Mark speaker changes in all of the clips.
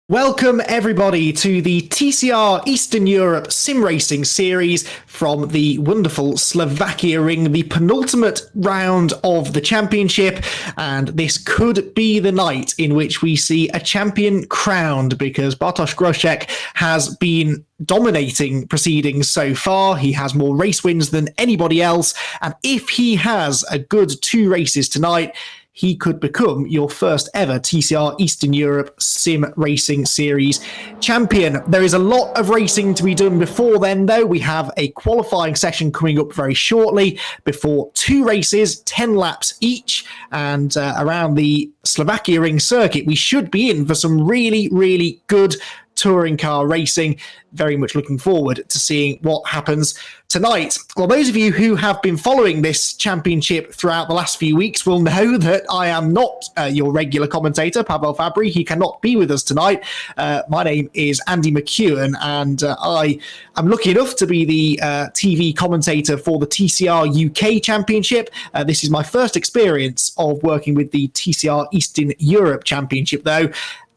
Speaker 1: Welcome everybody to the TCR Eastern Europe Sim Racing Series from the wonderful Slovakiaring, the penultimate round of the championship, and this could be the night in which we see a champion crowned, because Bartosz Groszek has been dominating proceedings so far. He has more race wins than anybody else, and if he has a good 2 races tonight, he could become your first ever TCR Eastern Europe Sim Racing Series champion. There is a lot of racing to be done before then, though. We have a qualifying session coming up very shortly before 2 races, 10 laps each, and around the Slovakiaring circuit, we should be in for some really, really good touring car racing. Very much looking forward to seeing what happens tonight. Well, those of you who have been following this championship throughout the last few weeks will know that I am not your regular commentator, Pavel Fabry. He cannot be with us tonight. My name is Andy McEwen, and I am lucky enough to be the TV commentator for the TCR UK Championship. This is my first experience of working with the TCR Eastern Europe Championship, though.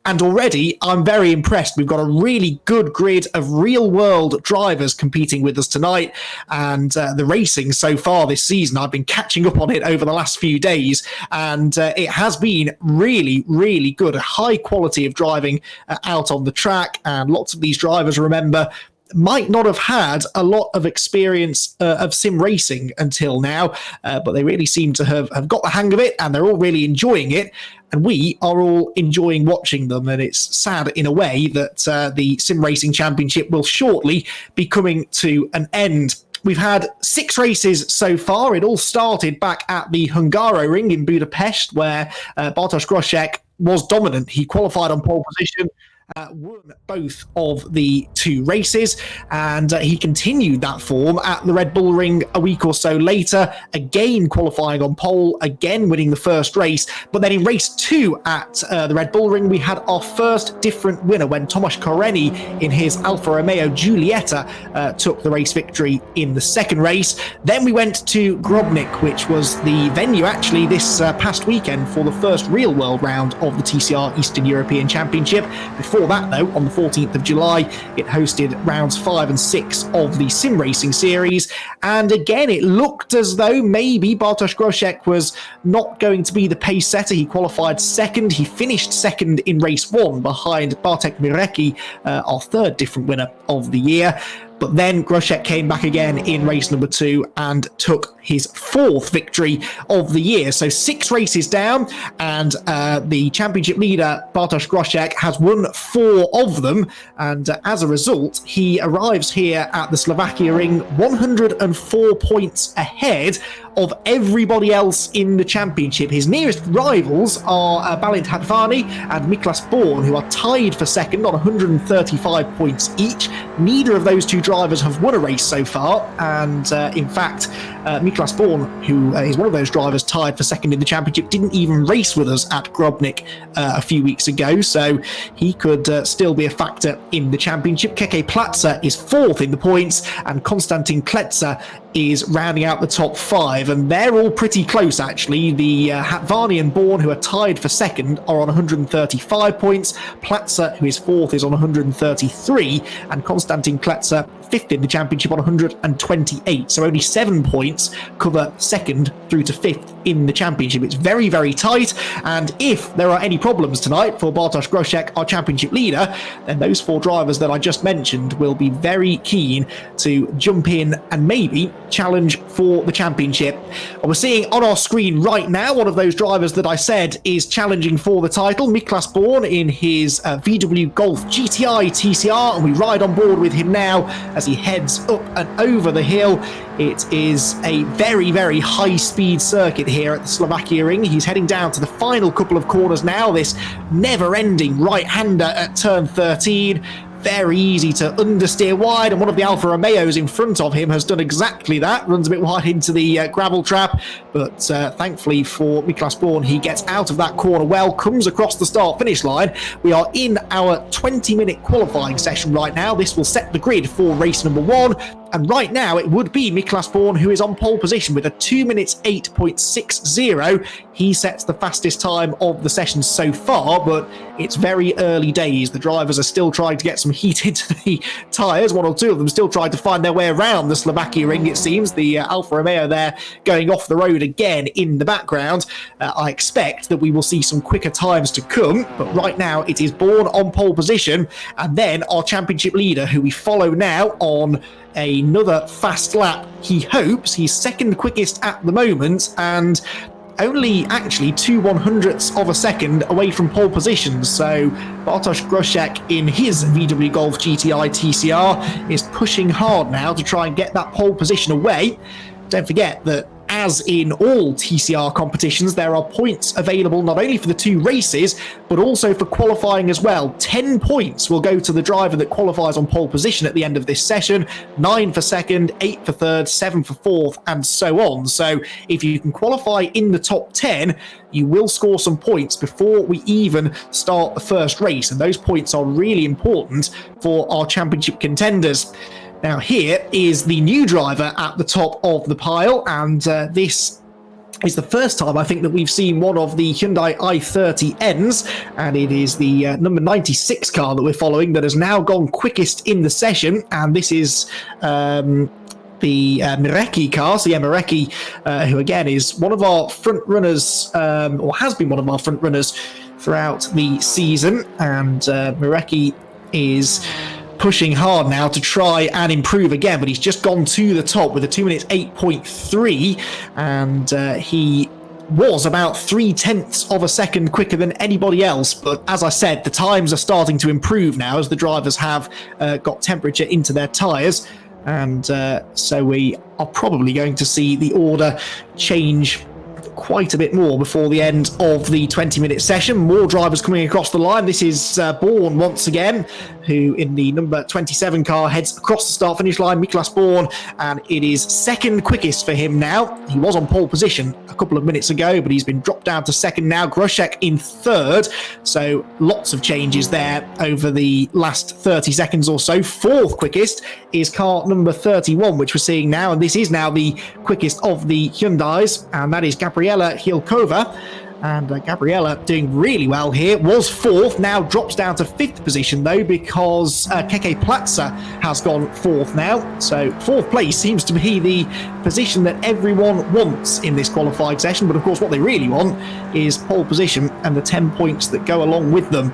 Speaker 1: And already, I'm very impressed. We've got a really good grid of real-world drivers competing with us tonight. And the racing so far this season, I've been catching up on it over the last few days. And it has been really, really good. A high quality of driving out on the track. And lots of these drivers, remember, might not have had a lot of experience of sim racing until now, but they really seem to have got the hang of it, and they're all really enjoying it, and we are all enjoying watching them. And it's sad in a way that the Sim Racing Championship will shortly be coming to an end. We've had 6 races so far. It all started back at the Hungaroring in Budapest, where Bartosz Groszek was dominant. He qualified on pole position, won both of the 2 races, and he continued that form at the Red Bull Ring a week or so later, again qualifying on pole, again winning the first race. But then in race 2 at the Red Bull Ring, we had our first different winner when Tomasz Koreni in his Alfa Romeo Giulietta took the race victory in the second race. Then we went to Grobnik, which was the venue actually this past weekend for the first real world round of the TCR Eastern European Championship. Before that, though, on the 14th of July, it hosted rounds 5 and 6 of the Sim Racing Series. And again, it looked as though maybe Bartosz Groszek was not going to be the pace setter. He qualified second. He finished second in race 1 behind Bartek Mirecki, our third different winner of the year. But then Grosjean came back again in race number 2 and took his 4th victory of the year. So 6 races down, and the championship leader, Bartosz Grosjean, has won 4 of them. And as a result, he arrives here at the Slovakiaring 104 points ahead of everybody else in the championship. His nearest rivals are Balint Hatvani and Miklas Born, who are tied for second on 135 points each. Neither of those two drivers have won a race so far, and in fact, Miklas Born, who is one of those drivers tied for second in the championship, didn't even race with us at Grobnik a few weeks ago, so he could still be a factor in the championship. Keke Platzer is 4th in the points, and Konstantin Kletzer is rounding out the top 5, and they're all pretty close actually. The Hatvani and Born, who are tied for second, are on 135 points. Platzer, who is 4th, is on 133, and Konstantin Kletzer, 5th in the championship, on 128. So only 7 points cover second through to 5th in the championship. It's very, very tight, and if there are any problems tonight for Bartosz Grosjean, our championship leader, then those 4 drivers that I just mentioned will be very keen to jump in and maybe challenge for the championship. And we're seeing on our screen right now one of those drivers that I said is challenging for the title, Miklas Born, in his VW Golf GTI TCR, and we ride on board with him now as he heads up and over the hill. It is a very, very high-speed circuit here at the Slovakiaring. He's heading down to the final couple of corners now, this never-ending right-hander at turn 13. Very easy to understeer wide, and one of the Alfa Romeos in front of him has done exactly that. Runs a bit wide into the gravel trap, but thankfully for Miklas Born, he gets out of that corner well, comes across the start-finish line. We are in our 20-minute qualifying session right now. This will set the grid for race number 1. And right now, it would be Miklas Born who is on pole position with a 2 minutes 8.60. He sets the fastest time of the session so far, but it's very early days. The drivers are still trying to get some heat into the tyres. 1 or 2 of them still trying to find their way around the Slovakiaring, it seems. The Alfa Romeo there going off the road again in the background. I expect that we will see some quicker times to come, but right now it is Born on pole position, and then our championship leader, who we follow now on another fast lap. He hopes he's second quickest at the moment, and only actually 2/100ths of a second away from pole position. So Bartosz Grosjean in his VW Golf GTI TCR is pushing hard now to try and get that pole position away. Don't forget that, as in all TCR competitions, there are points available not only for the 2 races, but also for qualifying as well. 10 points will go to the driver that qualifies on pole position at the end of this session, 9 for second, 8 for third, 7 for fourth, and so on. So if you can qualify in the top 10, you will score some points before we even start the first race, and those points are really important for our championship contenders. Now here is the new driver at the top of the pile, and this is the first time I think that we've seen one of the Hyundai i30Ns, and it is the number 96 car that we're following that has now gone quickest in the session, and this is the Mireki car. So yeah, Mireki, who again is one of our front runners, or has been one of our front runners throughout the season, and Mireki is pushing hard now to try and improve again, but he's just gone to the top with a 2 minutes 8.3, and he was about 3/10ths of a second quicker than anybody else. But as I said, the times are starting to improve now as the drivers have got temperature into their tyres, and so we are probably going to see the order change quite a bit more before the end of the 20-minute session. More drivers coming across the line. This is Born once again, who in the number 27 car heads across the start-finish line. Miklas Born, and it is second quickest for him now. He was on pole position a couple of minutes ago, but he's been dropped down to second now. Grosjean in third, so lots of changes there over the last 30 seconds or so. Fourth quickest is car number 31, which we're seeing now, and this is now the quickest of the Hyundais, and that is Gabriela Hilkova. And Gabriela doing really well here. Was fourth, now drops down to fifth position though, because Keke Platzer has gone fourth now. So fourth place seems to be the position that everyone wants in this qualifying session. But of course, what they really want is pole position and the 10 points that go along with them.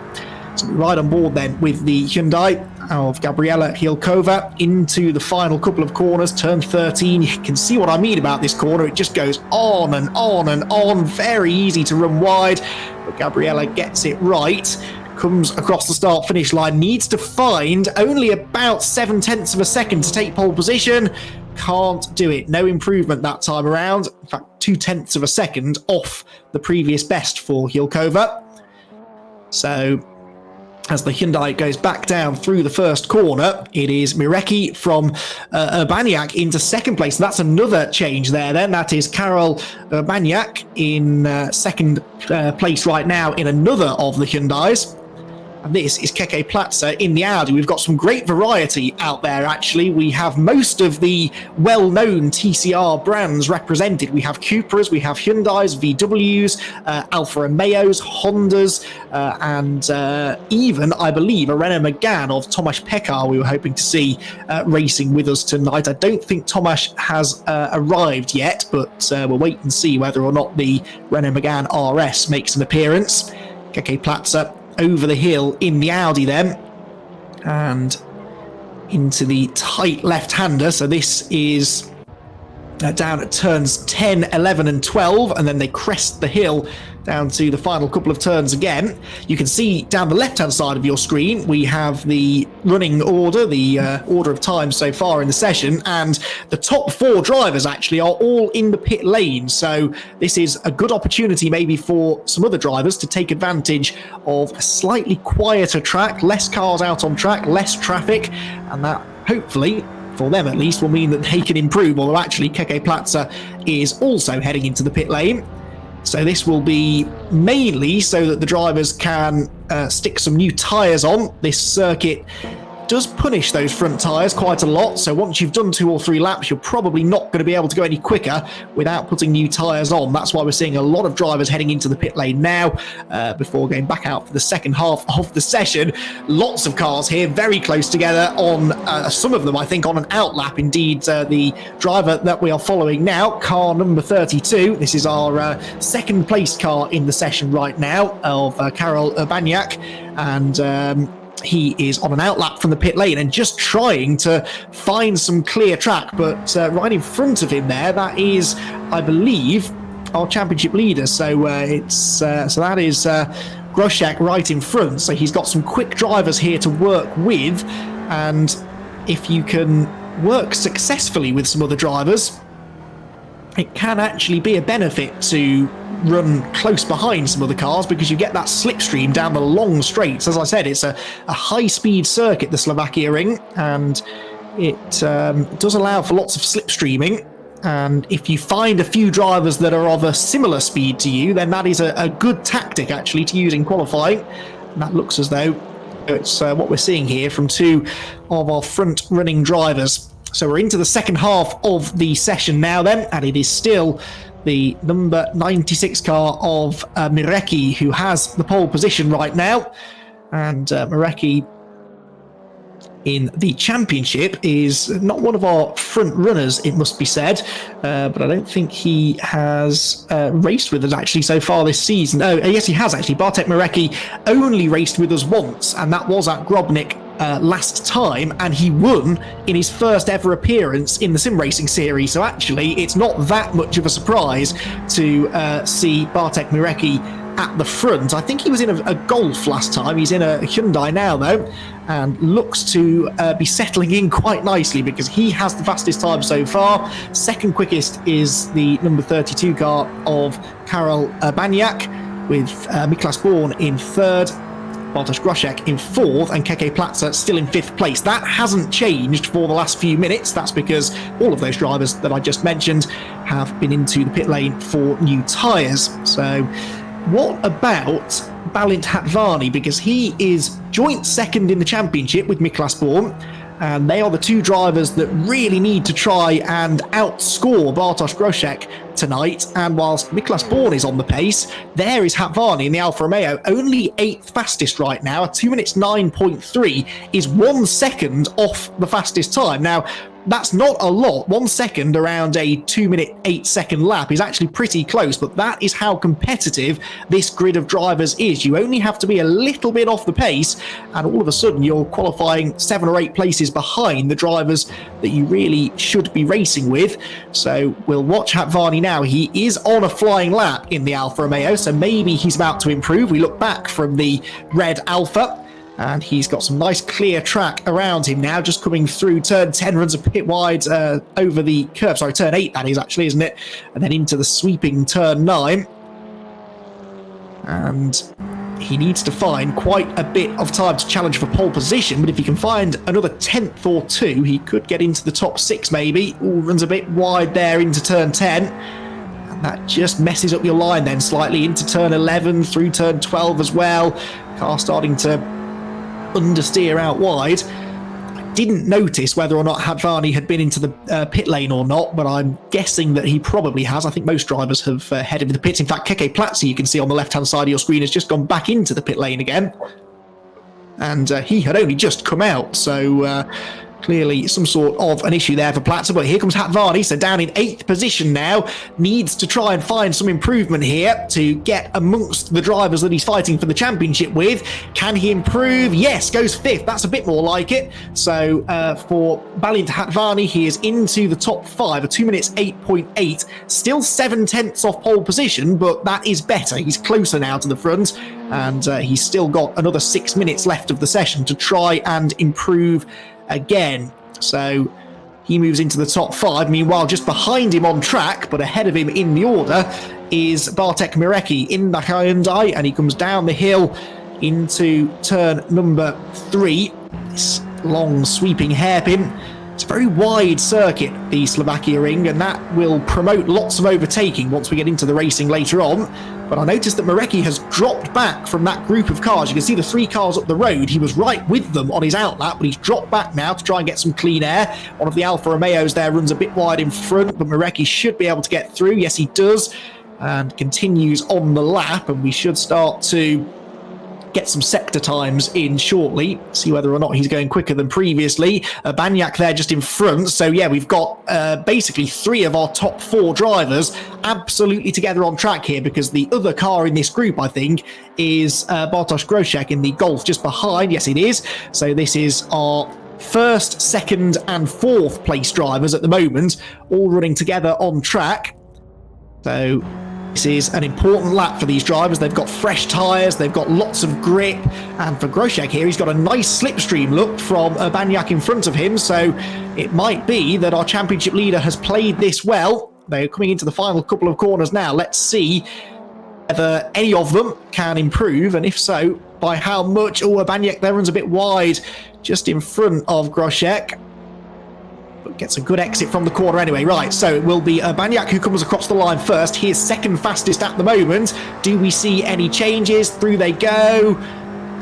Speaker 1: So we ride on board then with the Hyundai, of Gabriela Hilkova into the final couple of corners, turn 13. You can see what I mean about this corner. It just goes on and on and on. Very easy to run wide, but Gabriela gets it right. Comes across the start-finish line, needs to find only about 0.7 of a second to take pole position. Can't do it. No improvement that time around. In fact, 0.2 of a second off the previous best for Hilkova. So as the Hyundai goes back down through the first corner, it is Mireki from Urbaniak into second place. That's another change there then. That is Karol Urbaniak in second place right now in another of the Hyundais. And this is Keke Platzer in the Audi. We've got some great variety out there, actually. We have most of the well-known TCR brands represented. We have Cupras, we have Hyundais, VWs, Alfa Romeos, Hondas, and even, I believe, a Renault Megane of Tomasz Pekar we were hoping to see racing with us tonight. I don't think Tomasz has arrived yet, but we'll wait and see whether or not the Renault Megane RS makes an appearance. Keke Platzer over the hill in the Audi then, and into the tight left-hander. So this is down at turns 10, 11 and 12, and then they crest the hill down to the final couple of turns again. You can see down the left-hand side of your screen, we have the running order, the order of time so far in the session, and the top 4 drivers actually are all in the pit lane. So this is a good opportunity maybe for some other drivers to take advantage of a slightly quieter track, less cars out on track, less traffic, and that hopefully, for them at least, will mean that they can improve, although actually Keke Platzer is also heading into the pit lane. So this will be mainly so that the drivers can stick some new tyres on. This circuit does punish those front tyres quite a lot, so once you've done 2 or 3 laps, you're probably not going to be able to go any quicker without putting new tyres on. That's why we're seeing a lot of drivers heading into the pit lane now before going back out for the second half of the session. Lots of cars here, very close together on some of them, I think, on an outlap. Indeed, the driver that we are following now, car number 32, this is our second place car in the session right now of Karol Urbaniak, and he is on an outlap from the pit lane and just trying to find some clear track, but right in front of him there, that is, I believe, our championship leader. So so that is Groszek right in front. So he's got some quick drivers here to work with, and if you can work successfully with some other drivers, it can actually be a benefit to run close behind some other cars, because you get that slipstream down the long straights. As I said, it's a high-speed circuit, the Slovakiaring, and it does allow for lots of slipstreaming. And if you find a few drivers that are of a similar speed to you, then that is a good tactic, actually, to use in qualifying. And that looks as though it's what we're seeing here from 2 of our front-running drivers. So we're into the second half of the session now then, and it is still the number 96 car of Mireki who has the pole position right now. And Mireki in the championship is not one of our front runners, it must be said, but I don't think he has raced with us actually so far this season. Oh, yes, he has actually. Bartek Mireki only raced with us once, and that was at Grobnik last time, and he won in his first ever appearance in the sim racing series. So actually, it's not that much of a surprise to see Bartek Mireki at the front. I think he was in a Golf last time. He's in a Hyundai now, though, and looks to be settling in quite nicely, because he has the fastest time so far. Second quickest is the number 32 car of Karol Urbaniak, with Miklas Born in third, Bartosz Groszek in fourth, and Keke Platzer still in fifth place. That hasn't changed for the last few minutes. That's because all of those drivers that I just mentioned have been into the pit lane for new tyres. So what about Balint Hatvani? Because he is joint second in the championship with Miklas Born, and they are the 2 drivers that really need to try and outscore Bartosz Groszek tonight. And whilst Miklas Born is on the pace, there is Hatvani in the Alfa Romeo, only 8th fastest right now. 2 minutes 9.3 is 1 second off the fastest time. Now, that's not a lot. 1 second around a 2-minute 8-second lap is actually pretty close, but that is how competitive this grid of drivers is. You only have to be a little bit off the pace, and all of a sudden you're qualifying 7 or 8 places behind the drivers that you really should be racing with. So we'll watch Hatvani now. He is on a flying lap in the Alfa Romeo, so maybe he's about to improve. We look back from the red Alfa, and he's got some nice clear track around him now, just coming through turn 10, runs a bit wide over the curve. Sorry, turn 8 that is actually, isn't it? And then into the sweeping turn 9. And he needs to find quite a bit of time to challenge for pole position, but if he can find another 10th or 2, he could get into the top 6 maybe. Ooh, runs a bit wide there into turn 10. And that just messes up your line then slightly into turn 11, through turn 12 as well. Car starting to understeer out wide. I didn't notice whether or not Hatvani had been into the pit lane or not, but I'm guessing that he probably has. I think most drivers have headed to the pits. In fact, Keke Platzi, you can see on the left-hand side of your screen, has just gone back into the pit lane again. And he had only just come out, so clearly some sort of an issue there for Platzer. But here comes Hatvani, so down in 8th position now. Needs to try and find some improvement here to get amongst the drivers that he's fighting for the championship with. Can he improve? Yes, goes 5th. That's a bit more like it. So for Balint Hatvani, he is into the top 5, a 2 minutes 8.8. Still 7/10 off pole position, but that is better. He's closer now to the front, and he's still got another 6 minutes left of the session to try and improve again. So he moves into the top 5. Meanwhile, just behind him on track, but ahead of him in the order, is Bartek Mirecki in the Hyundai, and he comes down the hill into turn number 3. This long sweeping hairpin. It's a very wide circuit, the Slovakiaring, and that will promote lots of overtaking once we get into the racing later on. But I noticed that Mirecki has dropped back from that group of cars. You can see the 3 cars up the road. He was right with them on his outlap, but he's dropped back now to try and get some clean air. One of the Alfa Romeos there runs a bit wide in front, but Mirecki should be able to get through. Yes, he does, and continues on the lap, and we should start to get some sector times in shortly, see whether or not he's going quicker than previously. Banyak there just in front. So yeah, we've got basically 3 of our top 4 drivers absolutely together on track here, because the other car in this group, I think, is Bartosz Grosek in the Golf just behind. Yes, it is. So this is our 1st, 2nd and 4th place drivers at the moment, all running together on track. So this is an important lap for these drivers. They've got fresh tyres, they've got lots of grip, and for Grosek here, he's got a nice slipstream look from Banyak in front of him, so it might be that our championship leader has played this well. They're coming into the final couple of corners now. Let's see whether any of them can improve, and if so, by how much. Oh, Banyak there runs a bit wide just in front of Grosek, but gets a good exit from the corner anyway. Right, so it will be Banyak who comes across the line first. He is 2nd fastest at the moment. Do we see any changes? Through they go.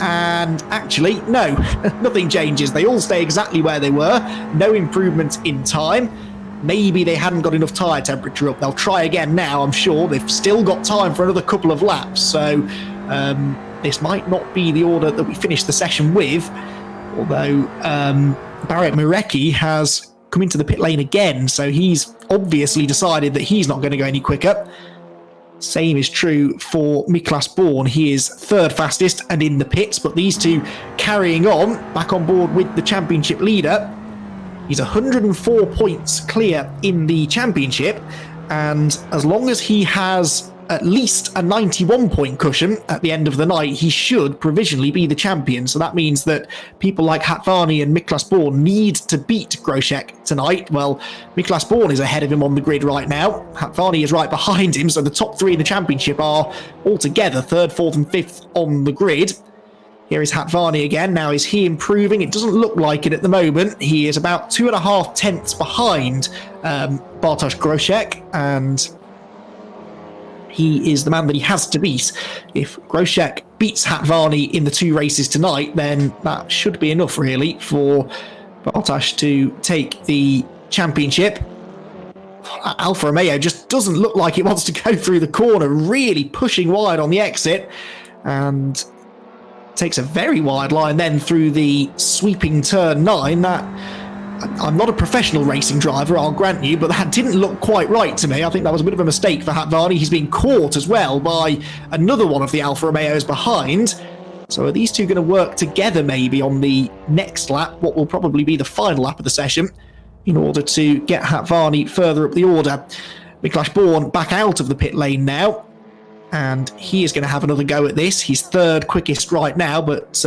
Speaker 1: And actually, no, nothing changes. They all stay exactly where they were. No improvement in time. Maybe they hadn't got enough tyre temperature up. They'll try again now, I'm sure. They've still got time for another couple of laps. So this might not be the order that we finish the session with. Although Barek Mirecki has come into the pit lane again, so he's obviously decided that he's not going to go any quicker. Same is true for Miklas Born. He is 3rd fastest and in the pits, but these two carrying on, back on board with the championship leader. He's 104 points clear in the championship, and as long as he has at least a 91-point cushion at the end of the night, he should provisionally be the champion. So that means that people like Hatvani and Miklas Born need to beat Grosek tonight. Well, Miklas Born is ahead of him on the grid right now. Hatvani is right behind him, so the top 3 in the championship are altogether 3rd, 4th and 5th on the grid. Here is Hatvani again. Now, is he improving? It doesn't look like it at the moment. He is about 2.5 tenths behind Bartosz Grosek, and he is the man that he has to beat. If Grosek beats Hatvani in the 2 races tonight, then that should be enough, really, for Bartosz to take the championship. Alfa Romeo just doesn't look like it wants to go through the corner, really pushing wide on the exit, and takes a very wide line then through the sweeping turn 9. That I'm not a professional racing driver, I'll grant you, but that didn't look quite right to me. I think that was a bit of a mistake for Hatvani. He's been caught as well by another one of the Alfa Romeos behind. So are these two going to work together maybe on the next lap, what will probably be the final lap of the session, in order to get Hatvani further up the order? Miklas Born back out of the pit lane now, and he is going to have another go at this. He's third quickest right now, but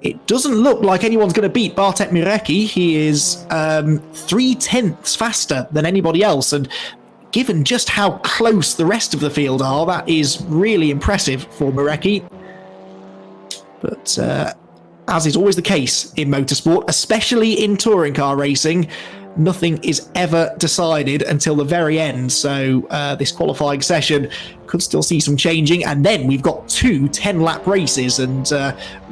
Speaker 1: it doesn't look like anyone's going to beat Bartek Mirecki. He is 3/10 faster than anybody else, and given just how close the rest of the field are, that is really impressive for Mirecki. But as is always the case in motorsport, especially in touring car racing, nothing is ever decided until the very end. So this qualifying session could still see some changing, and then we've got two 10-lap races, and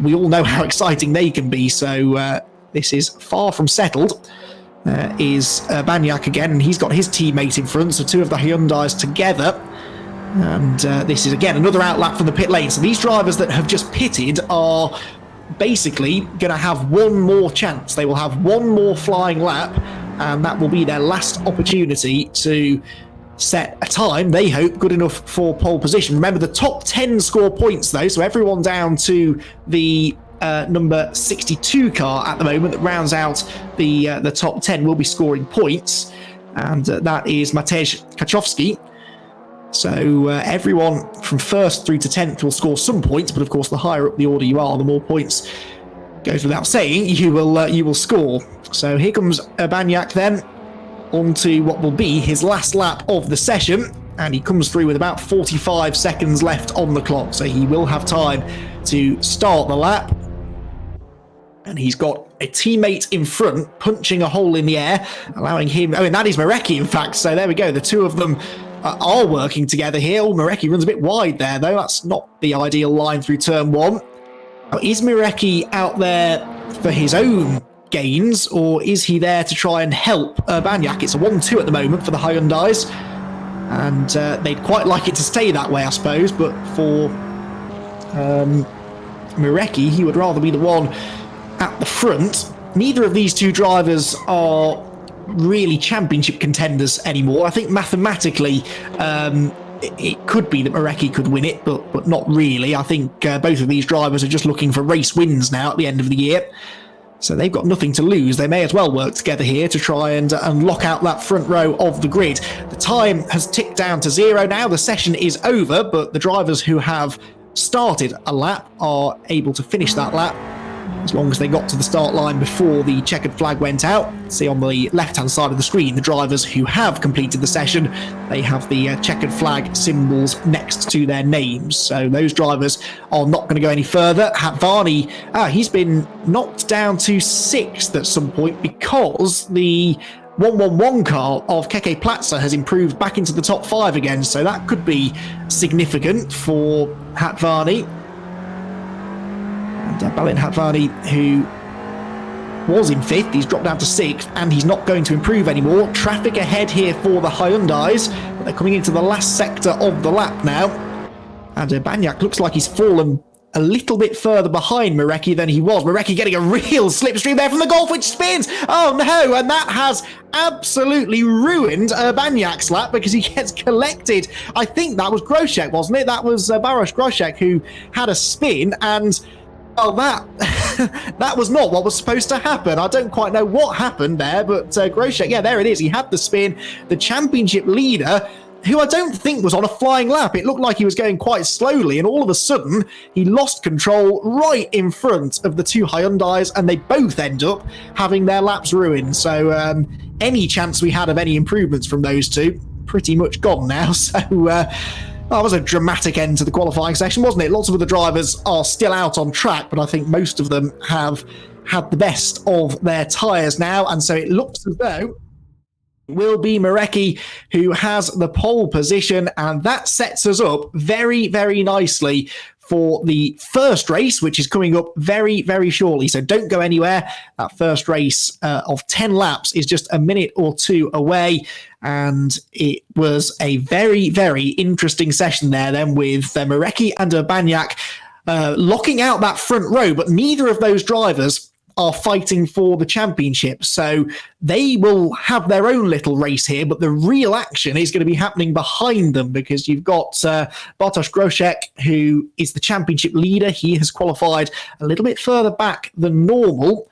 Speaker 1: we all know how exciting they can be. So this is far from settled. Is Banyak again, and he's got his teammate in front, so two of the Hyundais together. And this is again another outlap from the pit lane. So these drivers that have just pitted are basically going to have one more chance. They will have one more flying lap, and that will be their last opportunity to set a time, they hope, good enough for pole position. Remember, the top 10 score points though, so everyone down to the number 62 car at the moment that rounds out the top 10 will be scoring points, and that is Matej Kachowski. So everyone from 1st through to 10th will score some points, but of course the higher up the order you are, the more points, goes without saying, you will score. So here comes Banyak then, onto what will be his last lap of the session, and he comes through with about 45 seconds left on the clock, so he will have time to start the lap. And he's got a teammate in front punching a hole in the air, allowing him... and that is Mirecki, in fact. So there we go. The two of them are working together here. Oh, Mirecki runs a bit wide there, though. That's not the ideal line through turn one. Now, is Mirecki out there for his own gains, or is he there to try and help Banyak? It's a 1-2 at the moment for the Hyundais, and they'd quite like it to stay that way, I suppose. But for Mirecki, he would rather be the one at the front. Neither of these two drivers are really championship contenders anymore. I think mathematically it could be that Mirecki could win it, but not really. I think both of these drivers are just looking for race wins now at the end of the year. So they've got nothing to lose. They may as well work together here to try and lock out that front row of the grid. The time has ticked down to 0 now. The session is over, but the drivers who have started a lap are able to finish that lap as long as they got to the start line before the checkered flag went out. See on the left-hand side of the screen, the drivers who have completed the session, they have the checkered flag symbols next to their names. So those drivers are not going to go any further. Hatvani, he's been knocked down to 6th at some point because the 111 car of Keke Platzer has improved back into the top 5 again. So that could be significant for Hatvani. And Balint Hatvani, who was in 5th, he's dropped down to 6th, and he's not going to improve anymore. Traffic ahead here for the Hyundais, but they're coming into the last sector of the lap now. And Banyak looks like he's fallen a little bit further behind Mirecki than he was. Mirecki getting a real slipstream there from the Golf, which spins. Oh no, and that has absolutely ruined Banyak's lap because he gets collected. I think that was Groshek, wasn't it? That was Baroš Groshek who had a spin, and well, that was not what was supposed to happen. I don't quite know what happened there, but Groshek, yeah, there it is. He had the spin. The championship leader, who I don't think was on a flying lap. It looked like he was going quite slowly, and all of a sudden, he lost control right in front of the two Hyundais, and they both end up having their laps ruined. So any chance we had of any improvements from those two, pretty much gone now. So that was a dramatic end to the qualifying session, wasn't it? Lots of the drivers are still out on track, but I think most of them have had the best of their tyres now, and so it looks as though it will be Mirecki who has the pole position, and that sets us up very, very nicely for the first race, which is coming up very, very shortly. So don't go anywhere. That first race of 10 laps is just a minute or two away. And it was a very, very interesting session there then with Mirecki and Banyak locking out that front row. But neither of those drivers are fighting for the championship. So they will have their own little race here, but the real action is going to be happening behind them, because you've got Bartosz Groszek, who is the championship leader. He has qualified a little bit further back than normal.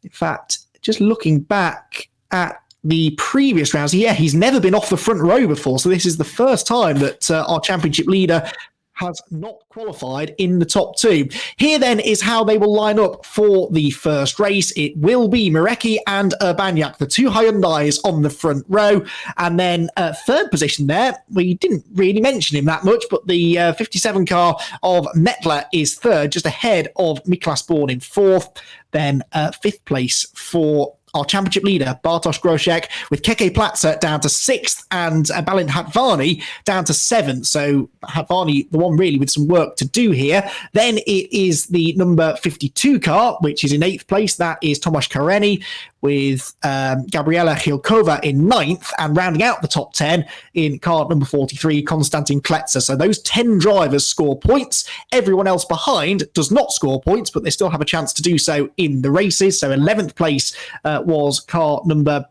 Speaker 1: In fact, just looking back at the previous rounds, he's never been off the front row before. So this is the first time that our championship leader has not qualified in the top two. Here then is how they will line up for the first race. It will be Mirecki and Urbaniak, the two Hyundais on the front row. And then third position there, we didn't really mention him that much, but the 57 car of Metler is third, just ahead of Miklas Born in fourth. Then fifth place for our championship leader, Bartosz Groszek, with Keke Platzer down to sixth and Balint Hatvani down to seventh. So Hatvani, the one really with some work to do here. Then it is the number 52 car, which is in eighth place. That is Tomasz Kareni, with Gabriela Chilkova in ninth, and rounding out the top 10 in car number 43, Konstantin Kletzer. So those 10 drivers score points. Everyone else behind does not score points, but they still have a chance to do so in the races. So 11th place was car number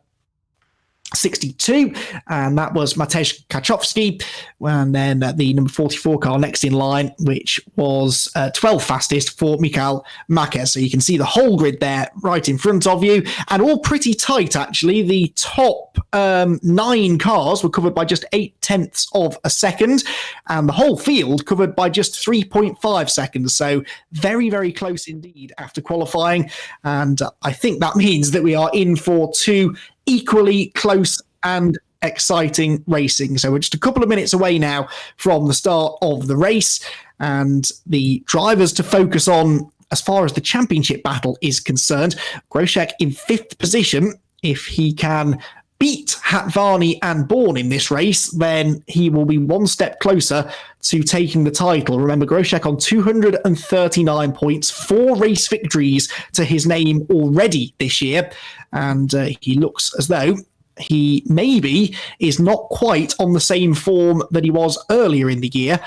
Speaker 1: 62, and that was Matej Kaczowski. And then the number 44 car next in line, which was 12th fastest for Michal Maker. So you can see the whole grid there right in front of you, and all pretty tight actually. The top 9 cars were covered by just 0.8 of a second, and the whole field covered by just 3.5 seconds. So very, very close indeed after qualifying. And I think that means that we are in for two equally close and exciting racing. So we're just a couple of minutes away now from the start of the race, and the drivers to focus on as far as the championship battle is concerned. Groszek in fifth position. If he can beat Hatvani and Born in this race, then he will be one step closer to taking the title. Remember, Groszek on 239 points, 4 race victories to his name already this year, and he looks as though he maybe is not quite on the same form that he was earlier in the year.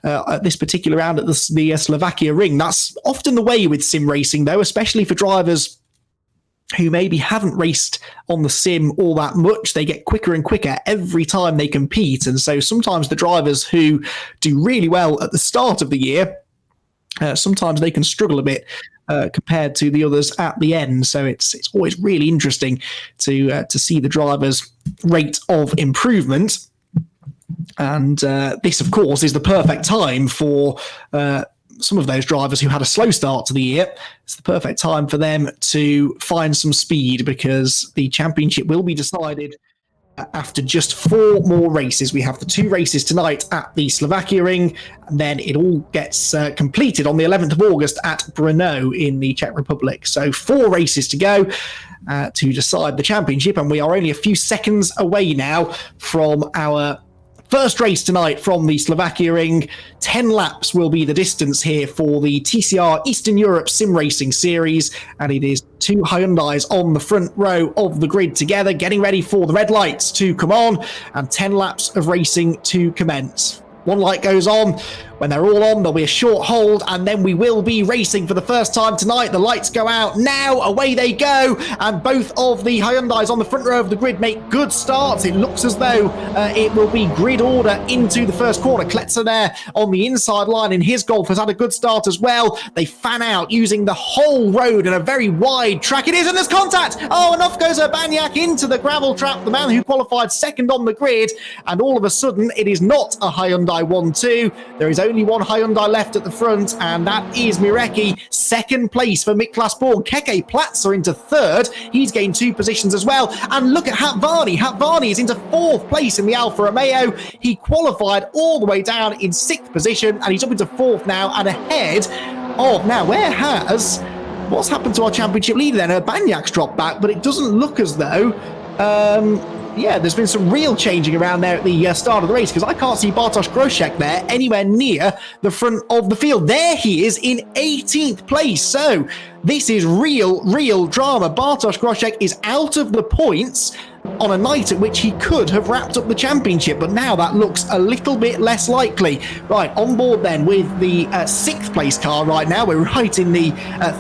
Speaker 1: At this particular round at the Slovakiaring. That's often the way with sim racing, though, especially for drivers who maybe haven't raced on the sim all that much. They get quicker and quicker every time they compete. And so sometimes the drivers who do really well at the start of the year, sometimes they can struggle a bit compared to the others at the end. So it's always really interesting to see the drivers' rate of improvement. And this, of course, is the perfect time for some of those drivers who had a slow start to the year. It's the perfect time for them to find some speed, because the championship will be decided after just 4 more races. We have the 2 races tonight at the Slovakiaring, and then it all gets completed on the 11th of August at Brno in the Czech Republic. So 4 races to go to decide the championship, and we are only a few seconds away now from our first race tonight from the Slovakiaring. 10 laps will be the distance here for the TCR Eastern Europe Sim Racing Series, and it is 2 Hyundais on the front row of the grid together, getting ready for the red lights to come on and 10 laps of racing to commence. One light goes on. When they're all on, there'll be a short hold, and then we will be racing for the first time tonight. The lights go out now, away they go, and both of the Hyundais on the front row of the grid make good starts. It looks as though it will be grid order into the first corner. Kletzer there on the inside line in his Golf has had a good start as well. They fan out using the whole road in a very wide track. It is, and there's contact! Oh, and off goes Urbaniak into the gravel trap, the man who qualified second on the grid, and all of a sudden it is not a Hyundai 1-2. There is only one Hyundai left at the front, and that is Mirecki. Second place for Miklas Born. Keke Platzer into third. He's gained 2 positions as well. And look at Hatvani. Hatvani is into 4th place in the Alfa Romeo. He qualified all the way down in 6th position, and he's up into 4th now and ahead of... Now, what's happened to our championship leader then? Urbaniak's dropped back, but it doesn't look as though... there's been some real changing around there at the start of the race, because I can't see Bartosz Groszek there anywhere near the front of the field. There he is in 18th place. So this is real drama. Bartosz Groszek is out of the points. on a night at which he could have wrapped up the championship, but now that looks a little bit less likely. Right, on board then with the 6th place car right now. We're right in the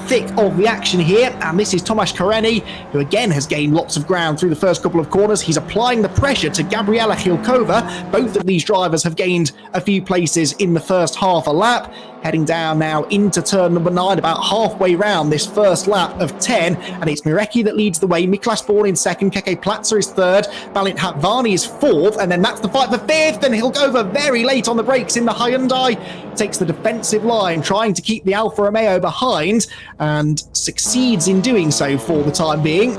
Speaker 1: thick of the action here, and this is Tomasz Koreni, who again has gained lots of ground through the first couple of corners. He's applying the pressure to Gabriela Hilkova. Both of these drivers have gained a few places in the first half a lap. Heading down now into turn number 9, about halfway round this first lap of 10, and it's Mirecki that leads the way. Miklas Born in second, Keke Platzer is third, Balint Hatvani is fourth, and then that's the fight for fifth, and Hilkova very late on the brakes in the Hyundai, takes the defensive line, trying to keep the Alfa Romeo behind, and succeeds in doing so for the time being.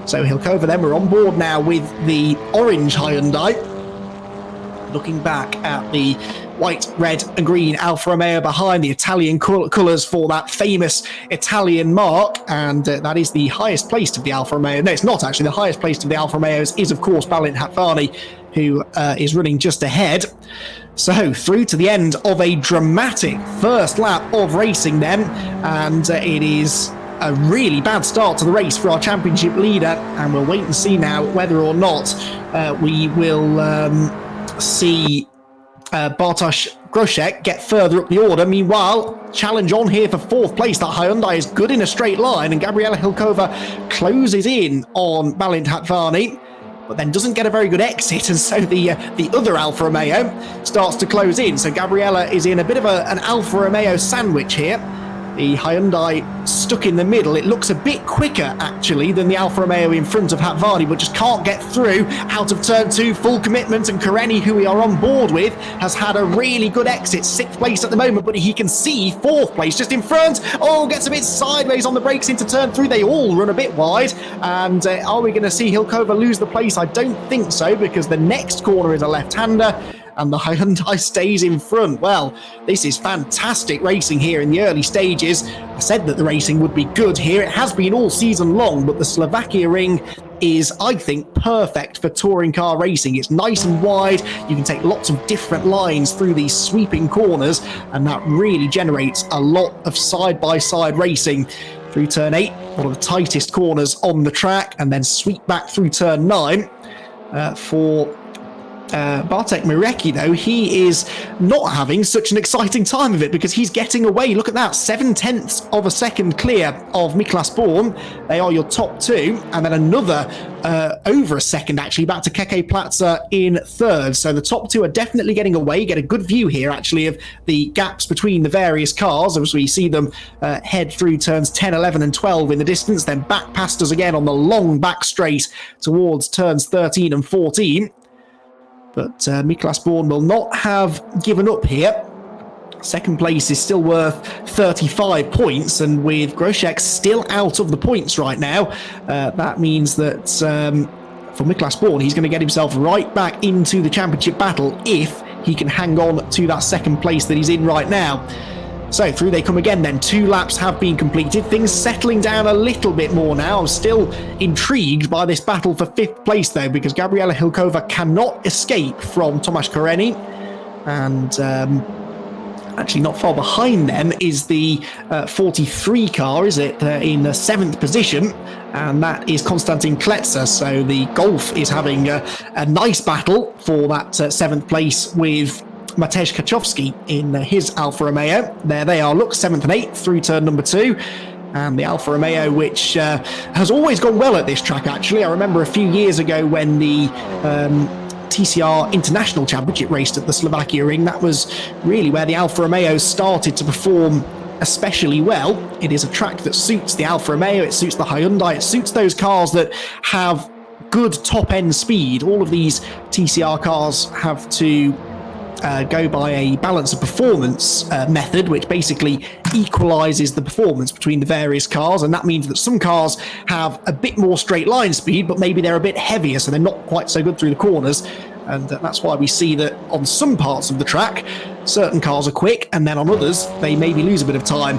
Speaker 1: So Hilkova then, we're on board now with the orange Hyundai. Looking back at the white, red and green Alfa Romeo behind, the Italian colours for that famous Italian mark, and that is the highest placed of the Alfa Romeo. No, it's not actually. The highest placed of the Alfa Romeos is, of course, Balint Hatvani, who is running just ahead. So through to the end of a dramatic first lap of racing then, and it is a really bad start to the race for our championship leader, and we'll wait and see now whether or not we will see Bartosz Groszek get further up the order. Meanwhile, challenge on here for 4th place. That Hyundai is good in a straight line, and Gabriela Hilkova closes in on Balint Hatvani, but then doesn't get a very good exit, and so the other Alfa Romeo starts to close in. So Gabriela is in a bit of an Alfa Romeo sandwich here. The Hyundai stuck in the middle. It looks a bit quicker, actually, than the Alfa Romeo in front of Hatvani, but just can't get through out of turn 2. Full commitment, and Koreni, who we are on board with, has had a really good exit. 6th place at the moment, but he can see 4th place just in front. Oh, gets a bit sideways on the brakes into turn 3. They all run a bit wide. And are we going to see Hilkova lose the place? I don't think so, because the next corner is a left-hander, and the Hyundai stays in front. Well, this is fantastic racing here in the early stages. I said that the racing would be good here. It has been all season long, but the Slovakiaring is, I think, perfect for touring car racing. It's nice and wide. You can take lots of different lines through these sweeping corners, and that really generates a lot of side-by-side racing. Through turn 8, one of the tightest corners on the track, and then sweep back through turn 9 for Bartek Mirecki, though. He is not having such an exciting time of it, because he's getting away. Look at that, 0.7 of a second clear of Miklas Born. They are your top 2, and then another over a second actually back to Keke Platzer in 3rd. So the top 2 are definitely getting away. Get a good view here actually of the gaps between the various cars as we see them head through turns 10, 11 and 12 in the distance, then back past us again on the long back straight towards turns 13 and 14. But Miklas Born will not have given up here. 2nd place is still worth 35 points, and with Groszek still out of the points right now, that means that for Miklas Born, he's going to get himself right back into the championship battle if he can hang on to that 2nd place that he's in right now. So through they come again then. 2 laps have been completed. Things settling down a little bit more now. I'm still intrigued by this battle for 5th place though, because Gabriela Hilkova cannot escape from Tomasz Koreni. And actually not far behind them is the 43 car, is it, in the 7th position, and that is Konstantin Kletzer. So the Golf is having a nice battle for that 7th place with Matej Kaczowski in his Alfa Romeo. There they are, look, 7th and 8th through turn number 2. And the Alfa Romeo, which has always gone well at this track, actually. I remember a few years ago when the TCR International Championship raced at the Slovakiaring. That was really where the Alfa Romeo started to perform especially well. It is a track that suits the Alfa Romeo, it suits the Hyundai, it suits those cars that have good top-end speed. All of these TCR cars have to go by a balance of performance method, which basically equalizes the performance between the various cars, and that means that some cars have a bit more straight line speed, but maybe they're a bit heavier, so they're not quite so good through the corners. And that's why we see that on some parts of the track, certain cars are quick, and then on others, they maybe lose a bit of time.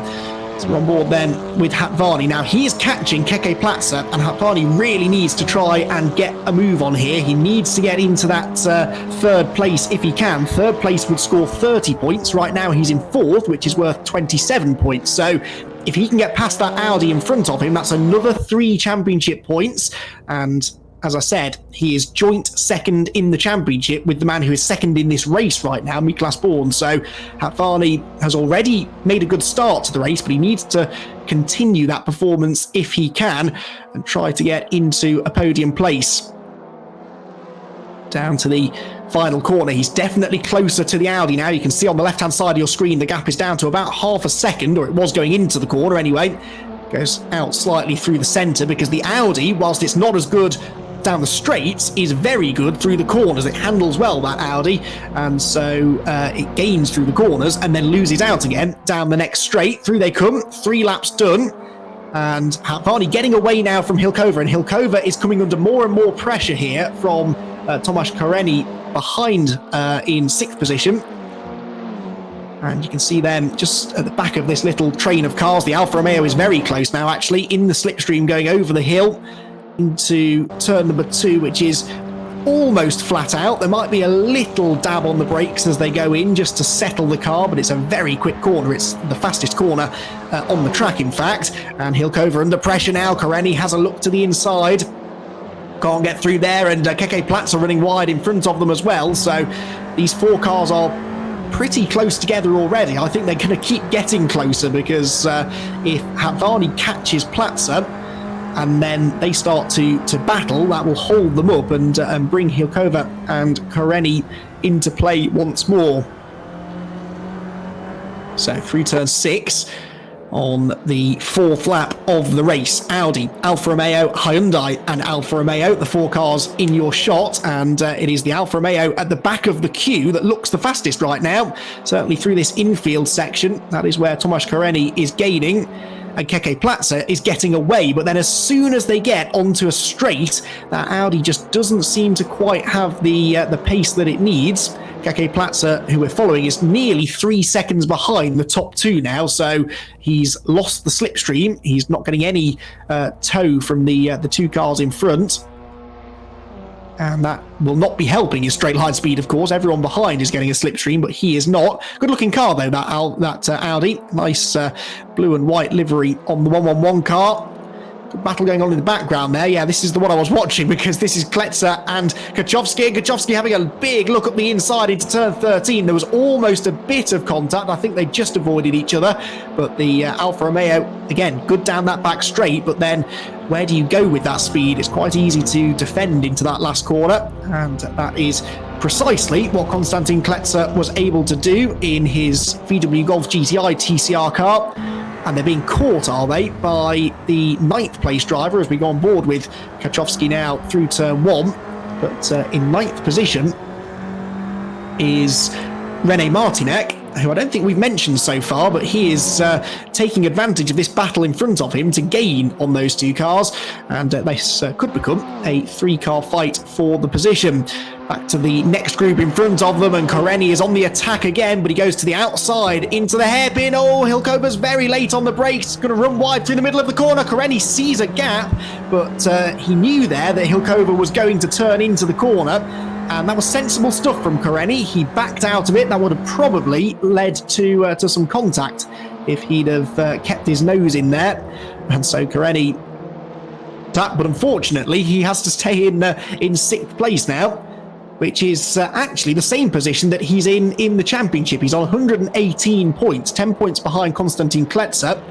Speaker 1: So we're on board then with Hatvani. Now he is catching Keke Platzer, and Hatvani really needs to try and get a move on here. He needs to get into that 3rd place if he can. 3rd place would score 30 points. Right now he's in 4th, which is worth 27 points. So if he can get past that Audi in front of him, that's another 3 championship points. And as I said, he is joint second in the championship with the man who is second in this race right now, Miklas Born. So Hatvani has already made a good start to the race, but he needs to continue that performance if he can and try to get into a podium place. Down to the final corner. He's definitely closer to the Audi now. You can see on the left-hand side of your screen, the gap is down to about half a second, or it was going into the corner anyway. Goes out slightly through the centre because the Audi, whilst it's not as good down the straights, is very good through the corners. It handles well, that Audi, and so it gains through the corners and then loses out again down the next straight. Through they come, 3 laps done, and Hatvani getting away now from Hilkova, and Hilkova is coming under more and more pressure here from Tomasz Koreni behind in 6th position. And you can see them just at the back of this little train of cars. The Alfa Romeo is very close now, actually, in the slipstream going over the hill into turn number 2, which is almost flat out. There might be a little dab on the brakes as they go in just to settle the car, but it's a very quick corner. It's the fastest corner on the track, in fact. And Hilkova under pressure now. Koreni has a look to the inside. Can't get through there, and Keke Platzer running wide in front of them as well. So these 4 cars are pretty close together already. I think they're going to keep getting closer because if Hatvani catches Platzer and then they start to battle, that will hold them up and bring Hilkova and Koreni into play once more. So through turn 6 on the 4th lap of the race. Audi, Alfa Romeo, Hyundai and Alfa Romeo, the 4 cars in your shot, and it is the Alfa Romeo at the back of the queue that looks the fastest right now, certainly through this infield section. That is where Tomasz Koreni is gaining and Keke Platzer is getting away, but then as soon as they get onto a straight, that Audi just doesn't seem to quite have the pace that it needs. Keke Platzer, who we're following, is nearly 3 seconds behind the top 2 now, so he's lost the slipstream. He's not getting any tow from the 2 cars in front, and that will not be helping his straight line speed, of course. Everyone behind is getting a slipstream, but he is not. Good looking car though, that Audi. Nice blue and white livery on the 111 car. Good battle going on in the background there. Yeah, this is the one I was watching because this is Kletzer and Kachowski. Kachowski having a big look up the inside into turn 13. There was almost a bit of contact. I think they just avoided each other. But the Alfa Romeo, again, good down that back straight. But then where do you go with that speed? It's quite easy to defend into that last corner. And that is precisely what Konstantin Kletzer was able to do in his VW Golf GTI TCR car. And they're being caught, are they, by the 9th place driver as we go on board with Kachowski now through turn 1. But in 9th position is Rene Martinek, who I don't think we've mentioned so far, but he is taking advantage of this battle in front of him to gain on those 2 cars. And this could become a 3-car fight for the position. Back to the next group in front of them, and Koreni is on the attack again, but he goes to the outside into the hairpin. Oh, Hilkova's very late on the brakes, going to run wide through the middle of the corner. Koreni sees a gap, but he knew there that Hilkova was going to turn into the corner, and that was sensible stuff from Koreni. He backed out of it. That would have probably led to some contact if he'd have kept his nose in there, and so Koreni, but unfortunately he has to stay in 6th place now, which is actually the same position that he's in the championship. He's on 118 points, 10 points behind Konstantin Kletzer.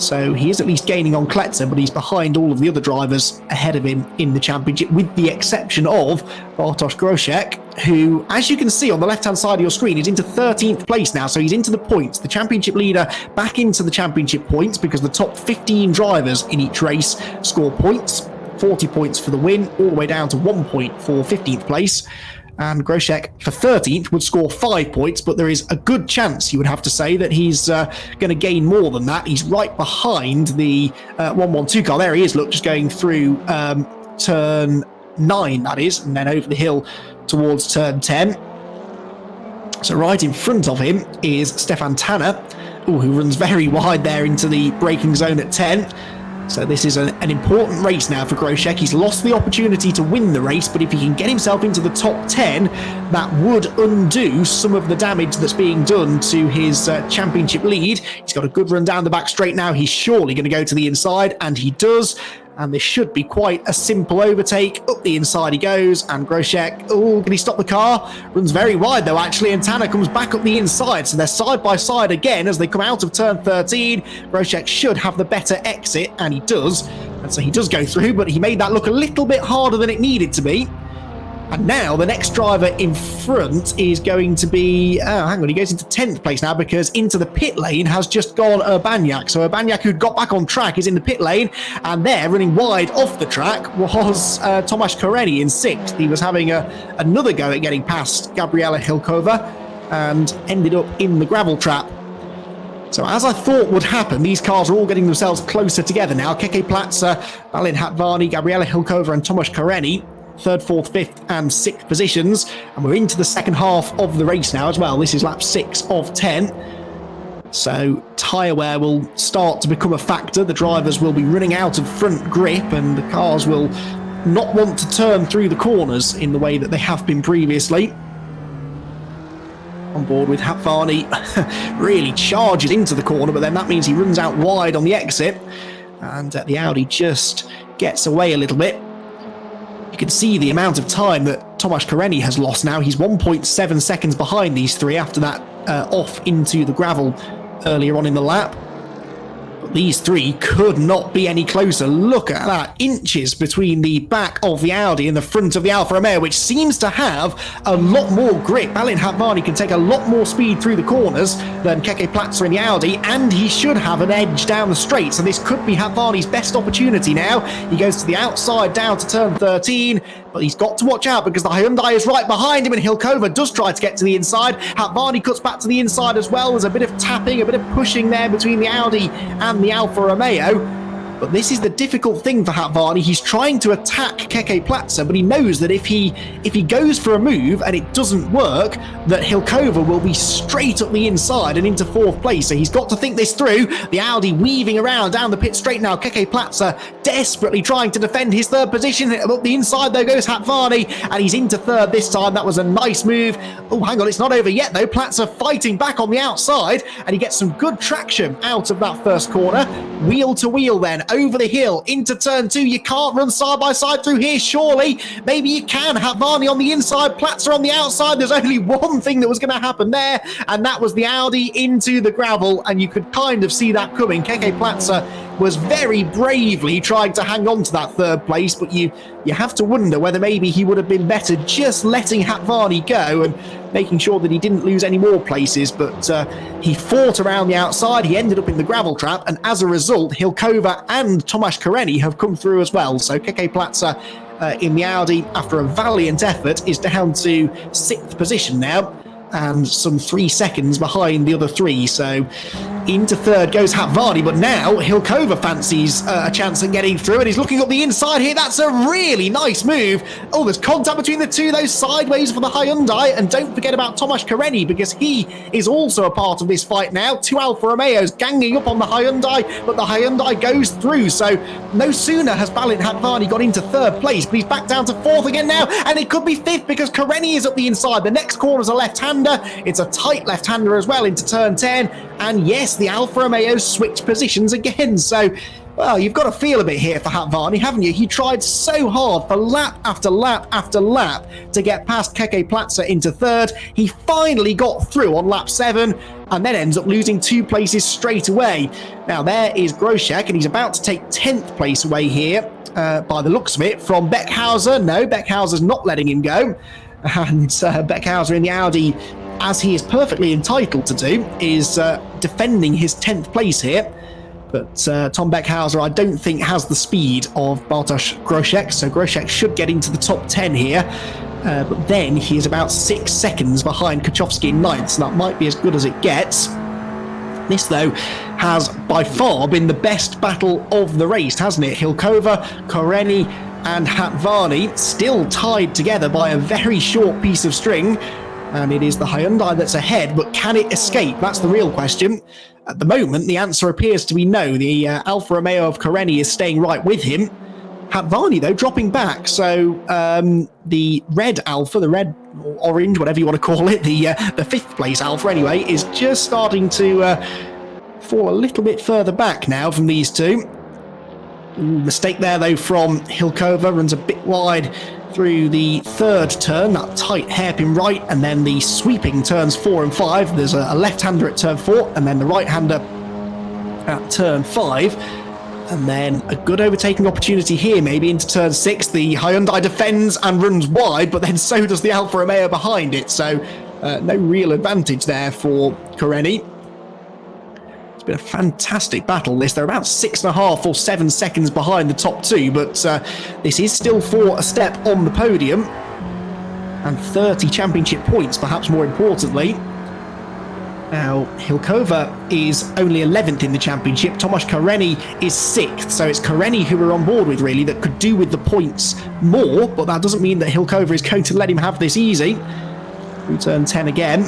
Speaker 1: So he is at least gaining on Kletzer, but he's behind all of the other drivers ahead of him in the championship, with the exception of Bartosz Groszek, who, as you can see on the left-hand side of your screen, is into 13th place now. So he's into the points. The championship leader back into the championship points because the top 15 drivers in each race score points. 40 points for the win, all the way down to 1 point for 15th place. And Groszek for 13th would score 5 points, but there is a good chance, you would have to say, that he's going to gain more than that. He's right behind the 112 car. There he is, look, just going through turn 9, that is, and then over the hill towards turn 10. So right in front of him is Stefan Tanner, who runs very wide there into the braking zone at 10. So this is an important race now for Groszek. He's lost the opportunity to win the race, but if he can get himself into the top 10, that would undo some of the damage that's being done to his championship lead. He's got a good run down the back straight now. He's surely going to go to the inside, and he does. And this should be quite a simple overtake. Up the inside he goes, and Groshek, oh, can he stop the car? Runs very wide though, actually, and Tanner comes back up the inside. So they're side by side again as they come out of turn 13. Groshek should have the better exit, and he does. And so he does go through, but he made that look a little bit harder than it needed to be. And now the next driver in front is going to be, hang on, he goes into 10th place now because into the pit lane has just gone Urbaniak. So Urbaniak, who got back on track, is in the pit lane, and there, running wide off the track, was Tomasz Koreni in 6th. He was having another go at getting past Gabriela Hilkova and ended up in the gravel trap. So as I thought would happen, these cars are all getting themselves closer together now. Keke Platzer, Alin Hatvani, Gabriela Hilkova and Tomasz Koreni. 3rd, 4th, 5th and 6th positions, and we're into the second half of the race now as well. This is lap 6 of 10, so tyre wear will start to become a factor. The drivers will be running out of front grip, and the cars will not want to turn through the corners in the way that they have been previously. On board with Hatvani, really charges into the corner, but then that means he runs out wide on the exit, and the Audi just gets away a little bit. You can see the amount of time that Tomasz Koreni has lost now. He's 1.7 seconds behind these three after that off into the gravel earlier on in the lap. But these three could not be any closer. Look at that, inches between the back of the Audi and the front of the Alfa Romeo, which seems to have a lot more grip. Alin Hatvani can take a lot more speed through the corners than Keke Platzer in the Audi, and he should have an edge down the straight. So this could be Hatvani's best opportunity now. He goes to the outside down to turn 13, but he's got to watch out because the Hyundai is right behind him, and Hilkova does try to get to the inside. Hatvani cuts back to the inside as well. There's a bit of tapping, a bit of pushing there between the Audi and the Alfa Romeo. But this is the difficult thing for Hatvani. He's trying to attack Keke Platzer, but he knows that if he goes for a move and it doesn't work, that Hilkova will be straight up the inside and into 4th place. So he's got to think this through. The Audi weaving around down the pit straight now. Keke Platzer desperately trying to defend his 3rd position. Up the inside though goes Hatvani, and he's into 3rd this time. That was a nice move. Oh, hang on, it's not over yet though. Platzer fighting back on the outside, and he gets some good traction out of that first corner. Wheel to wheel then, over the hill into turn 2. You can't run side by side through here, surely. Maybe you can. Hatvani on the inside, Platzer on the outside. There's only one thing that was going to happen there, and that was the Audi into the gravel, and you could kind of see that coming. Keke Platzer was very bravely trying to hang on to that 3rd place, but you have to wonder whether maybe he would have been better just letting Hatvani go and making sure that he didn't lose any more places. But he fought around the outside. He ended up in the gravel trap, and as a result, Hilkova and Tomasz Koreni have come through as well. So Keke Platzer in the Audi, after a valiant effort, is down to 6th position now, and some 3 seconds behind the other three. So into 3rd goes Hatvani, but now Hilkova fancies a chance at getting through, and he's looking up the inside here. That's a really nice move. Oh, there's contact between the two, though, sideways for the Hyundai, and don't forget about Tomasz Koreni, because he is also a part of this fight now. 2 Alfa Romeos ganging up on the Hyundai, but the Hyundai goes through. So no sooner has Balint Hatvani got into 3rd place, but he's back down to 4th again now, and it could be 5th because Koreni is up the inside. The next corner's a left-hander. It's a tight left-hander as well into turn 10, and yes, the Alfa Romeo switched positions again. So, well, you've got to feel a bit here for Hatvani, haven't you? He tried so hard for lap after lap after lap to get past Keke Platzer into 3rd. He finally got through on lap 7, and then ends up losing 2 places straight away. Now there is Groshek, and he's about to take 10th place away here, by the looks of it, from Beckhauser. No, Beckhauser's not letting him go. And Beckhauser in the Audi, as he is perfectly entitled to do, is defending his 10th place here. But Tom Beckhauser, I don't think, has the speed of Bartosz Groshek, so Groshek should get into the top 10 here. But then he is about 6 seconds behind Kachowski in 9th, so that might be as good as it gets. This, though, has by far been the best battle of the race, hasn't it? Hilkova, Koreni and Hatvani still tied together by a very short piece of string, and it is the Hyundai that's ahead, but can it escape? That's the real question. At the moment, the answer appears to be no. The Alfa Romeo of Koreni is staying right with him. Hatvani, though, dropping back, so the red Alfa, the red or orange, whatever you want to call it, the 5th place Alfa anyway, is just starting to fall a little bit further back now from these two. Mistake there, though, from Hilkova. Runs a bit wide through the third turn, that tight hairpin right, and then the sweeping turns 4 and 5. There's a left-hander at turn 4, and then the right-hander at turn 5. And then a good overtaking opportunity here, maybe into turn 6. The Hyundai defends and runs wide, but then so does the Alfa Romeo behind it. So no real advantage there for Karenni. It's been a fantastic battle, this. They're about 6.5 or 7 seconds behind the top two, but this is still for a step on the podium. And 30 championship points, perhaps more importantly. Now, Hilkova is only 11th in the championship. Tomasz Karenni is 6th. So it's Karenni who we're on board with, really, that could do with the points more. But that doesn't mean that Hilkova is going to let him have this easy. Through turn 10 again.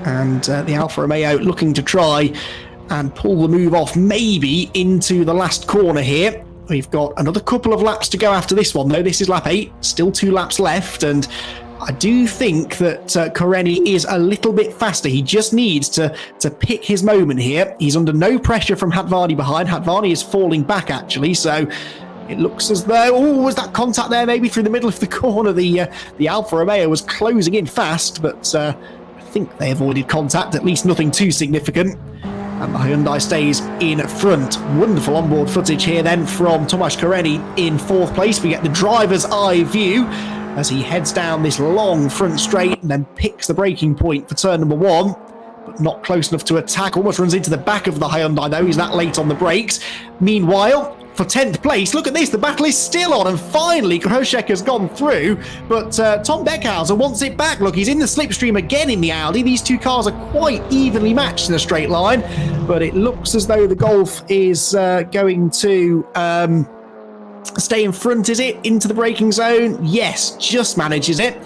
Speaker 1: And the Alfa Romeo looking to try and pull the move off, maybe into the last corner here. We've got another couple of laps to go after this one, though. This is lap 8. Still 2 laps left. And I do think that Karenni is a little bit faster. He just needs to pick his moment here. He's under no pressure from Hatvani behind. Hatvani is falling back, actually, so it looks as though... Oh, was that contact there maybe through the middle of the corner? The Alfa Romeo was closing in fast, but I think they avoided contact, at least nothing too significant. And the Hyundai stays in front. Wonderful onboard footage here then from Tomasz Karenni in 4th place. We get the driver's eye view as he heads down this long front straight and then picks the braking point for turn number 1, but not close enough to attack. Almost runs into the back of the Hyundai, though. He's that late on the brakes. Meanwhile, for 10th place, look at this. The battle is still on, and finally Grosjean has gone through, but Tom Beckhauser wants it back. Look, he's in the slipstream again in the Audi. These two cars are quite evenly matched in a straight line, but it looks as though the Golf is going to... stay in front, is it? Into the braking zone? Yes, just manages it.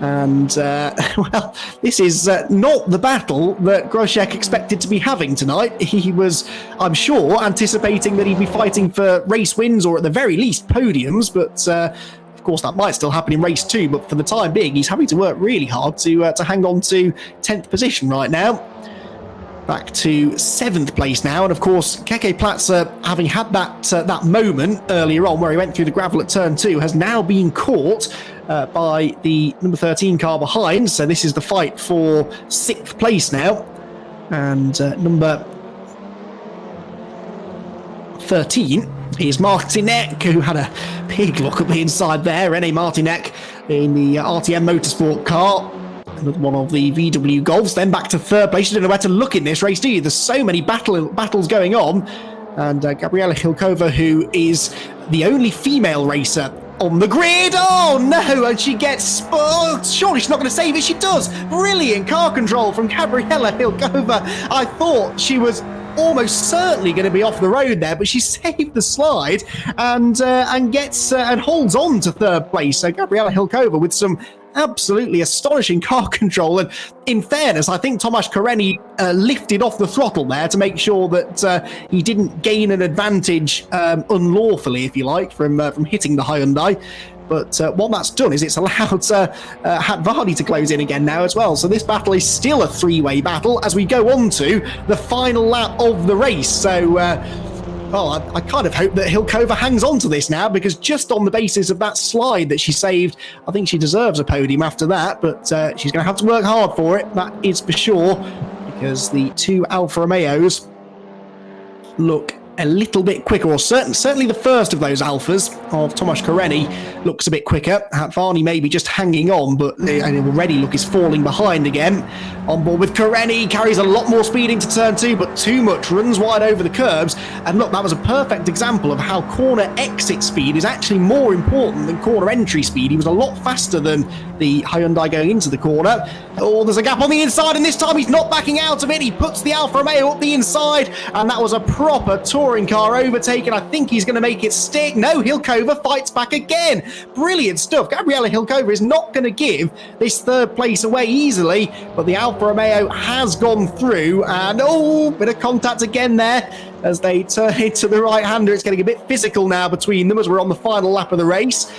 Speaker 1: And, well, this is not the battle that Grosjean expected to be having tonight. He was, I'm sure, anticipating that he'd be fighting for race wins or at the very least podiums, but of course that might still happen in race 2, but for the time being, he's having to work really hard to hang on to 10th position right now. Back to 7th place now, and of course Keke Platzer, having had that moment earlier on where he went through the gravel at turn 2, has now been caught by the number 13 car behind, so this is the fight for 6th place now. And number 13 is Martinek, who had a big look at the inside there. René Martinek in the RTM Motorsport car. Another one of the VW Golfs. Then back to 3rd place. You don't know where to look in this race, do you? There's so many battles going on. And Gabriela Hilkova, who is the only female racer on the grid. Oh, no. And she gets... Oh, surely she's not going to save it. She does. Brilliant car control from Gabriela Hilkova. I thought she was almost certainly going to be off the road there, but she saved the slide and gets and holds on to 3rd place. So Gabriela Hilkova with some absolutely astonishing car control, and in fairness, I think Tomasz Karenni lifted off the throttle there to make sure that he didn't gain an advantage unlawfully, if you like, from hitting the Hyundai. But what that's done is it's allowed Hatvani to close in again now as well. So this battle is still a 3-way battle as we go on to the final lap of the race. So well, I kind of hope that Hilkova hangs on to this now, because just on the basis of that slide that she saved, I think she deserves a podium after that, but she's going to have to work hard for it, that is for sure, because the two Alfa Romeos look a little bit quicker, or certainly the first of those Alphas of Tomasz Karenni looks a bit quicker. Hatvani maybe just hanging on, but already look is falling behind again. On board with Karenni, carries a lot more speed into turn 2, but too much, runs wide over the curbs. And look, that was a perfect example of how corner exit speed is actually more important than corner entry speed. He was a lot faster than the Hyundai going into the corner. Oh, there's a gap on the inside, and this time he's not backing out of it. He puts the Alfa Romeo up the inside, and that was a proper touring car overtaken. I think he's going to make it stick. No, Hilkova fights back again. Brilliant stuff. Gabriela Hilkova is not going to give this 3rd place away easily, but the Alfa Romeo has gone through, and oh, bit of contact again there as they turn into the right-hander. It's getting a bit physical now between them as we're on the final lap of the race.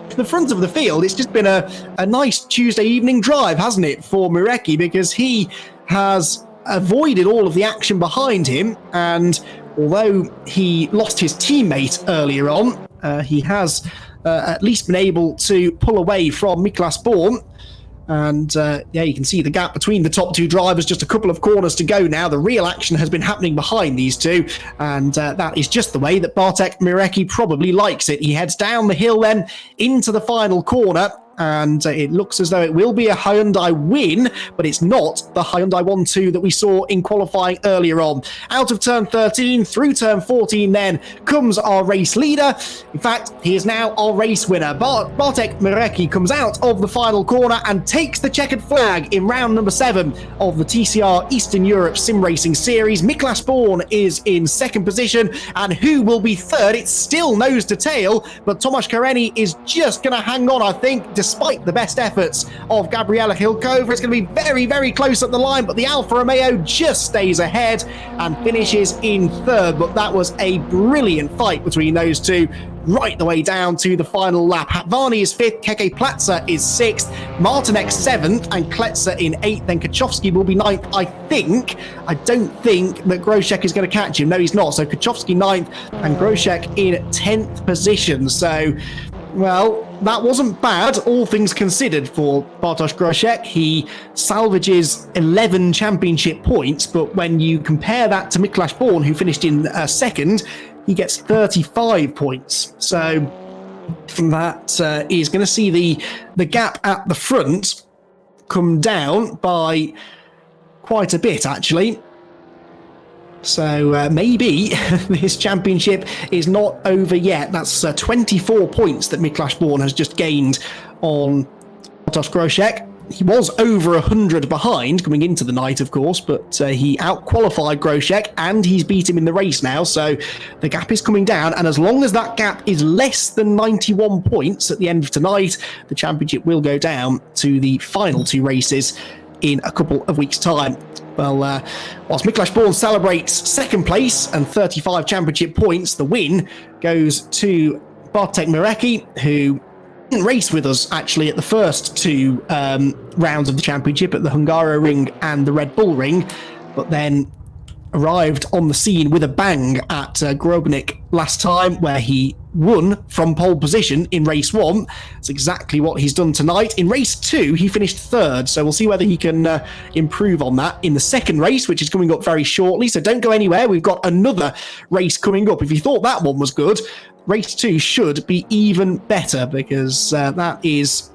Speaker 1: The front of the field, it's just been a nice Tuesday evening drive, hasn't it, for Murecki, because he has avoided all of the action behind him and although he lost his teammate earlier on, he has at least been able to pull away from Miklas Born. And yeah, you can see the gap between the top two drivers, just a couple of corners to go now. The real action has been happening behind these two, and that is just the way that Bartek Mirecki probably likes it. He heads down the hill then into the final corner, and it looks as though it will be a Hyundai win, but it's not the Hyundai 1-2 that we saw in qualifying earlier on. Out of turn 13, through turn 14 then comes our race leader. In fact, he is now our race winner. Bartek Mirecki comes out of the final corner and takes the checkered flag in round number 7 of the TCR Eastern Europe Sim Racing Series. Miklas Born is in second position, and who will be third? It's still nose to tail, but Tomasz Kareni is just going to hang on, I think, despite the best efforts of Gabriela Hilkova. It's going to be very, very close at the line, but the Alfa Romeo just stays ahead and finishes in third. But that was a brilliant fight between those two, right the way down to the final lap. Hatvani is 5th, Keke Platzer is 6th, Martinek 7th, and Kletzer in 8th. Then Kachowski will be 9th, I think. I don't think that Grosek is going to catch him. No, he's not. So Kachowski 9th and Grosek in 10th position. So, well, that wasn't bad, all things considered, for Bartosz Grosek. He salvages 11 championship points, but when you compare that to Miklas Born, who finished in second, he gets 35 points. So from that, he's going to see the gap at the front come down by quite a bit, actually. So maybe this championship is not over yet. That's 24 points that Miklas Born has just gained on Bartosz Grosek. He was over 100 behind coming into the night, of course, but he out-qualified Grosek and he's beat him in the race now. So the gap is coming down, and as long as that gap is less than 91 points at the end of tonight, the championship will go down to the final two races in a couple of weeks' time. Well, whilst Miklas Born celebrates second place and 35 championship points, the win goes to Bartek Mirecki, who didn't race with us actually at the first two rounds of the championship at the Hungaroring and the Red Bull Ring, but then arrived on the scene with a bang at Grobnik last time, where he won from pole position in race 1. That's exactly what he's done tonight. In race 2, he finished third, so we'll see whether he can improve on that in the second race, which is coming up very shortly. So don't go anywhere. We've got another race coming up. If you thought that one was good, race 2 should be even better, because that is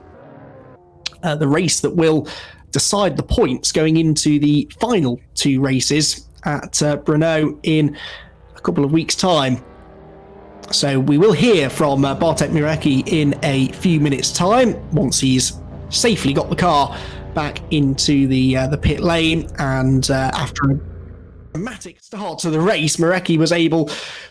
Speaker 1: the race that will decide the points going into the final two races at Brno in a couple of weeks' time. So we will hear from Bartek Mirecki in a few minutes' time, once he's safely got the car back into the pit lane, and after a dramatic start to the race, Mirecki was able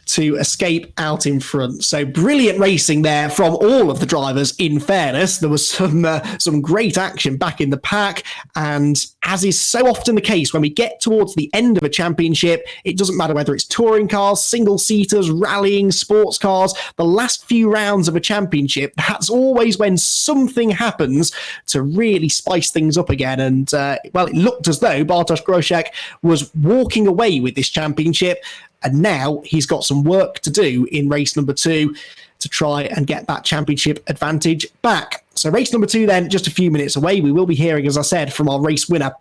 Speaker 1: to escape out in front. So brilliant racing there from all of the drivers, in fairness. There was some great action back in the pack, and as is so often the case when we get towards the end of a championship, it doesn't matter whether it's touring cars, single-seaters, rallying, sports cars, the last few rounds of a championship, that's always when something happens to really spice things up again. And well, it looked as though Bartosz Grosek was walking away with this championship, and now he's got some work to do in race number 2 to try and get that championship advantage back. So race number 2 then, just a few minutes away. We will be hearing, as I said, from our race winner,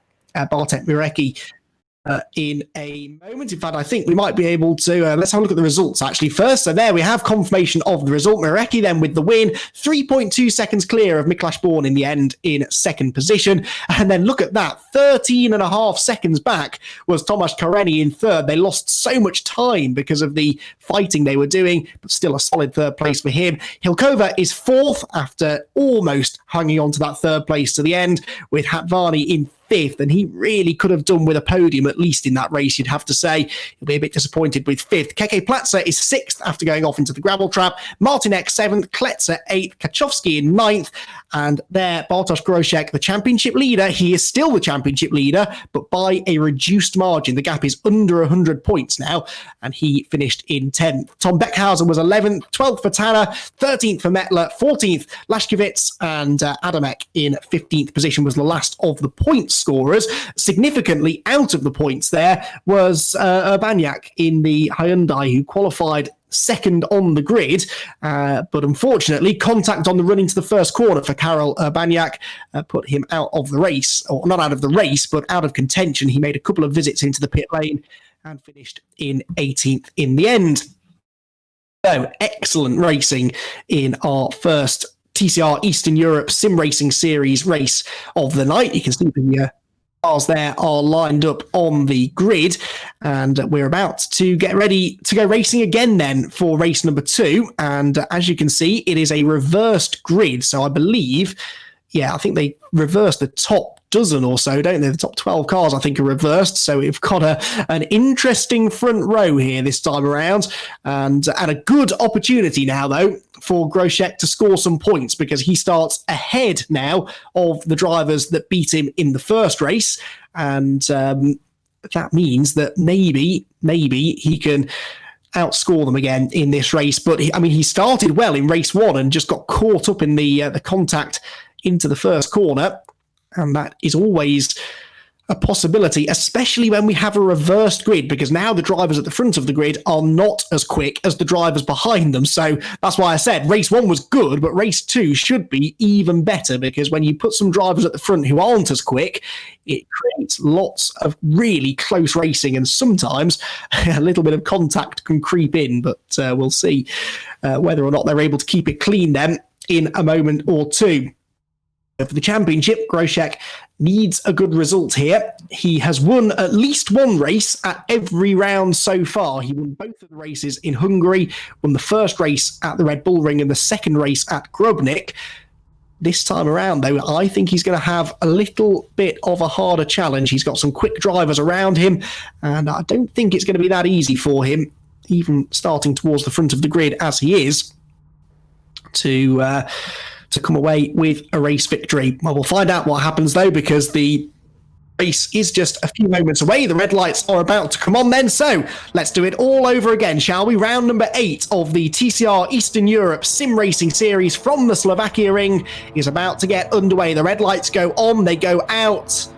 Speaker 1: Bartek Mirecki, in a moment. In fact, I think we might be able to, let's have a look at the results actually first. So there we have confirmation of the result. Mirecki then with the win, 3.2 seconds clear of Miklas Born in the end in second position. And then look at that, 13.5 seconds back was Tomasz Kareni in third. They lost so much time because of the fighting they were doing, but still a solid third place for him. Hilkova is fourth after almost hanging on to that third place to the end, with Hatvani in 5th, and he really could have done with a podium, at least in that race, you'd have to say. He'll be a bit disappointed with 5th. Keke Platzer is 6th after going off into the gravel trap. Martinek 7th, Kletzer 8th, Kachowski in 9th, And there, Bartosz Grosek, the championship leader, he is still the championship leader, but by a reduced margin. The gap is under 100 points now, and he finished in 10th. Tom Beckhausen was 11th, 12th for Tanner, 13th for Mettler, 14th Lashkevitz, and Adamek in 15th position was the last of the point scorers. Significantly out of the points there was Urbaniak in the Hyundai, who qualified second on the grid, but unfortunately contact on the run into the first corner for Karol Urbaniak put him out of the race, or not out of the race, but out of contention. He made a couple of visits into the pit lane and finished in 18th in the end. So excellent racing in our first TCR Eastern Europe Sim Racing Series race of the night. You can see the cars there are lined up on the grid, and we're about to get ready to go racing again then for race number 2. And as you can see, it is a reversed grid. So I believe, I think they reversed the top dozen or so, don't they? The top 12 cars, I think, are reversed. So we've got an interesting front row here this time around, and a good opportunity now, though, for Grosek to score some points, because he starts ahead now of the drivers that beat him in the first race. And that means that maybe he can outscore them again in this race. But he started well in race 1 and just got caught up in the contact into the first corner. And that is always a possibility, especially when we have a reversed grid, because now the drivers at the front of the grid are not as quick as the drivers behind them. So that's why I said race 1 was good, but race 2 should be even better, because when you put some drivers at the front who aren't as quick, it creates lots of really close racing, and sometimes a little bit of contact can creep in, but we'll see whether or not they're able to keep it clean then in a moment or two. For the championship, Grosek needs a good result here. He has won at least one race at every round so far. He won both of the races in Hungary, won the first race at the Red Bull Ring and the second race at Grobnik. This time around, though, I think he's going to have a little bit of a harder challenge. He's got some quick drivers around him, and I don't think it's going to be that easy for him, even starting towards the front of the grid as he is, to come away with a race victory. Well, we'll find out what happens, though, because the race is just a few moments away. The red lights are about to come on then, so let's do it all over again, shall we? Round number 8 of the TCR Eastern Europe Sim Racing Series from the Slovakiaring is about to get underway. The red lights go on, they go out.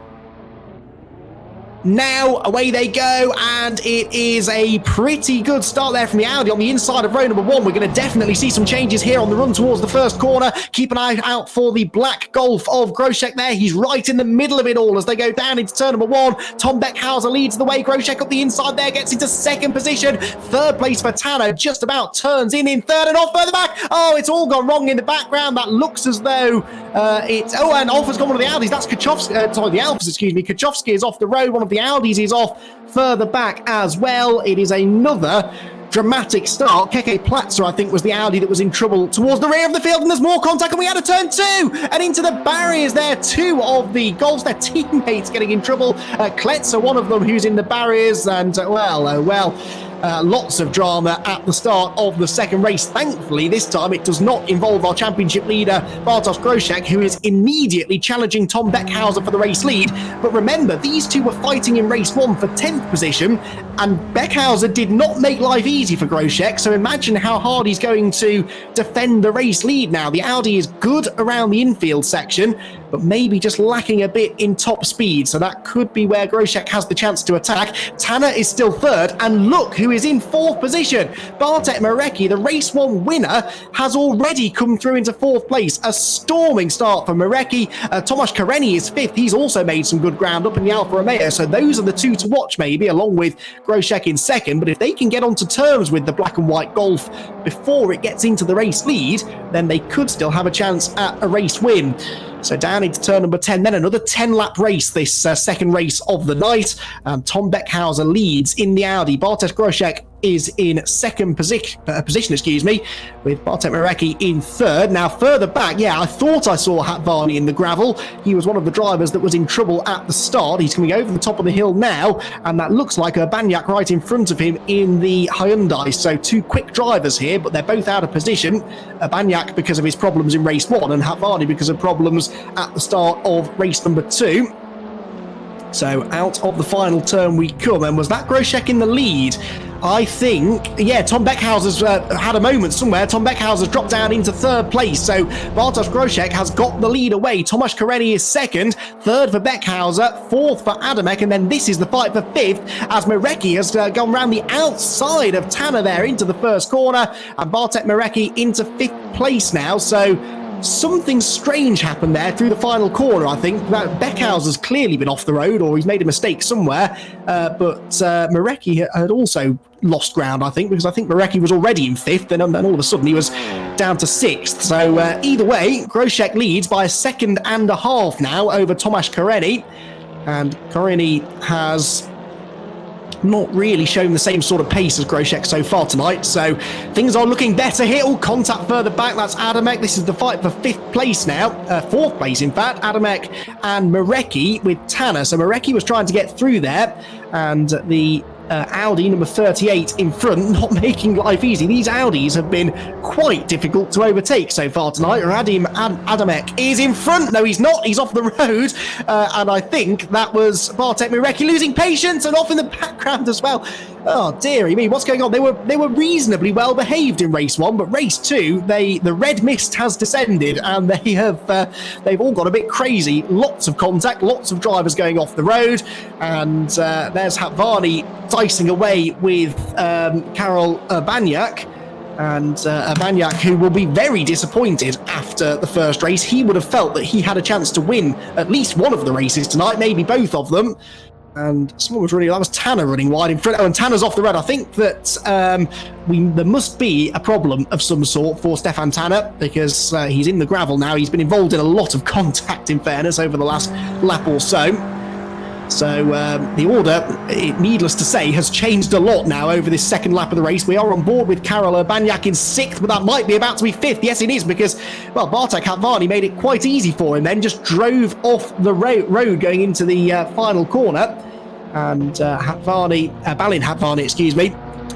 Speaker 1: Now, away they go, and it is a pretty good start there from the Audi on the inside of row number 1. We're going to definitely see some changes here on the run towards the first corner. Keep an eye out for the black Golf of Grosek there. He's right in the middle of it all as they go down into turn number 1. Tom Beckhausen leads the way. Grosek up the inside there, gets into second position. Third place for Tanner, just about turns in third and off further back. Oh, it's all gone wrong in the background. That looks as though and off has gone one of the Audis. That's Kachowski, the Alphas, excuse me. Kachowski is off the road. One of the Audis is off further back as well. It is another dramatic start. Keke Platzer, I think, was the Audi that was in trouble towards the rear of the field, and there's more contact, and we had a turn 2, and into the barriers there. 2 of the Golfs, their teammates getting in trouble. Kletzer, one of them, who's in the barriers, and lots of drama at the start of the second race. Thankfully, this time it does not involve our championship leader, Bartosz Grosek, who is immediately challenging Tom Beckhausen for the race lead. But remember, these two were fighting in race 1 for 10th position, and Beckhausen did not make life easy for Grosek, so imagine how hard he's going to defend the race lead now. The Audi is good around the infield section, but maybe just lacking a bit in top speed, so that could be where Grosek has the chance to attack. Tanner is still third, and look who is in 4th position. Bartek Marecki, the race 1 winner, has already come through into 4th place. A storming start for Marecki. Tomasz Kareni is 5th. He's also made some good ground up in the Alfa Romeo, so those are the 2 to watch maybe, along with Grosek in 2nd. But if they can get onto terms with the black and white Golf before it gets into the race lead, then they could still have a chance at a race win. So down into turn number 10, then another 10-lap race, this second race of the night. Tom Beckhausen leads in the Audi. Bartosz Grosek is in second position, with Bartek Marecki in third. Now, further back, yeah, I thought I saw Hatvani in the gravel. He was one of the drivers that was in trouble at the start. He's coming over the top of the hill now, and that looks like Urbaniak right in front of him in the Hyundai. So two quick drivers here, but they're both out of position. Urbaniak because of his problems in race 1, and Hatvani because of problems at the start of race number 2. So out of the final turn we come, and was that Groshek in the lead? I think, yeah, Tom Beckhauser's had a moment somewhere. Tom Beckhauser's dropped down into third place, so Bartosz Groshek has got the lead away. Tomasz Kareni is second, third for Beckhauser, fourth for Adamek, and then this is the fight for fifth as Marecki has gone round the outside of Tanner there into the first corner, and Bartek Marecki into fifth place now, so something strange happened there through the final corner. I think that Beckhauser's clearly been off the road, or he's made a mistake somewhere, but Marecki had also lost ground, I think, because I think Marecki was already in fifth, and then all of a sudden he was down to sixth. So either way, Groshek leads by a second and a half now over Tomasz Kareni, and Kareni has not really shown the same sort of pace as Groshek so far tonight, so things are looking better here. Oh, contact further back, that's Adamek. This is the fight for fifth place now, fourth place in fact, Adamek and Marecki with Tanner. So Marecki was trying to get through there, and the Audi number 38 in front, not making life easy. These Audis have been quite difficult to overtake so far tonight. Adamek is in front. No, he's not. He's off the road. And I think that was Bartek Marecki losing patience and off in the background as well. Oh, dearie me, what's going on? They were reasonably well behaved in race 1, but race 2, the red mist has descended, and they've all got a bit crazy. Lots of contact, lots of drivers going off the road, and there's Hatvani dicing away with Karol Urbaniak. And Urbaniak, who will be very disappointed after the first race. He would have felt that he had a chance to win at least one of the races tonight, maybe both of them. And someone was that was Tanner running wide in front. Oh, and Tanner's off the road. I think that there must be a problem of some sort for Stefan Tanner, because he's in the gravel now. He's been involved in a lot of contact, in fairness, over the last lap or so. So the order, needless to say, has changed a lot now over this second lap of the race. We are on board with Karol Urbaniak in sixth, but that might be about to be fifth. Yes, it is, because, well, Bartek Hatvani made it quite easy for him then, just drove off the road going into the final corner. And Balin Hatvani,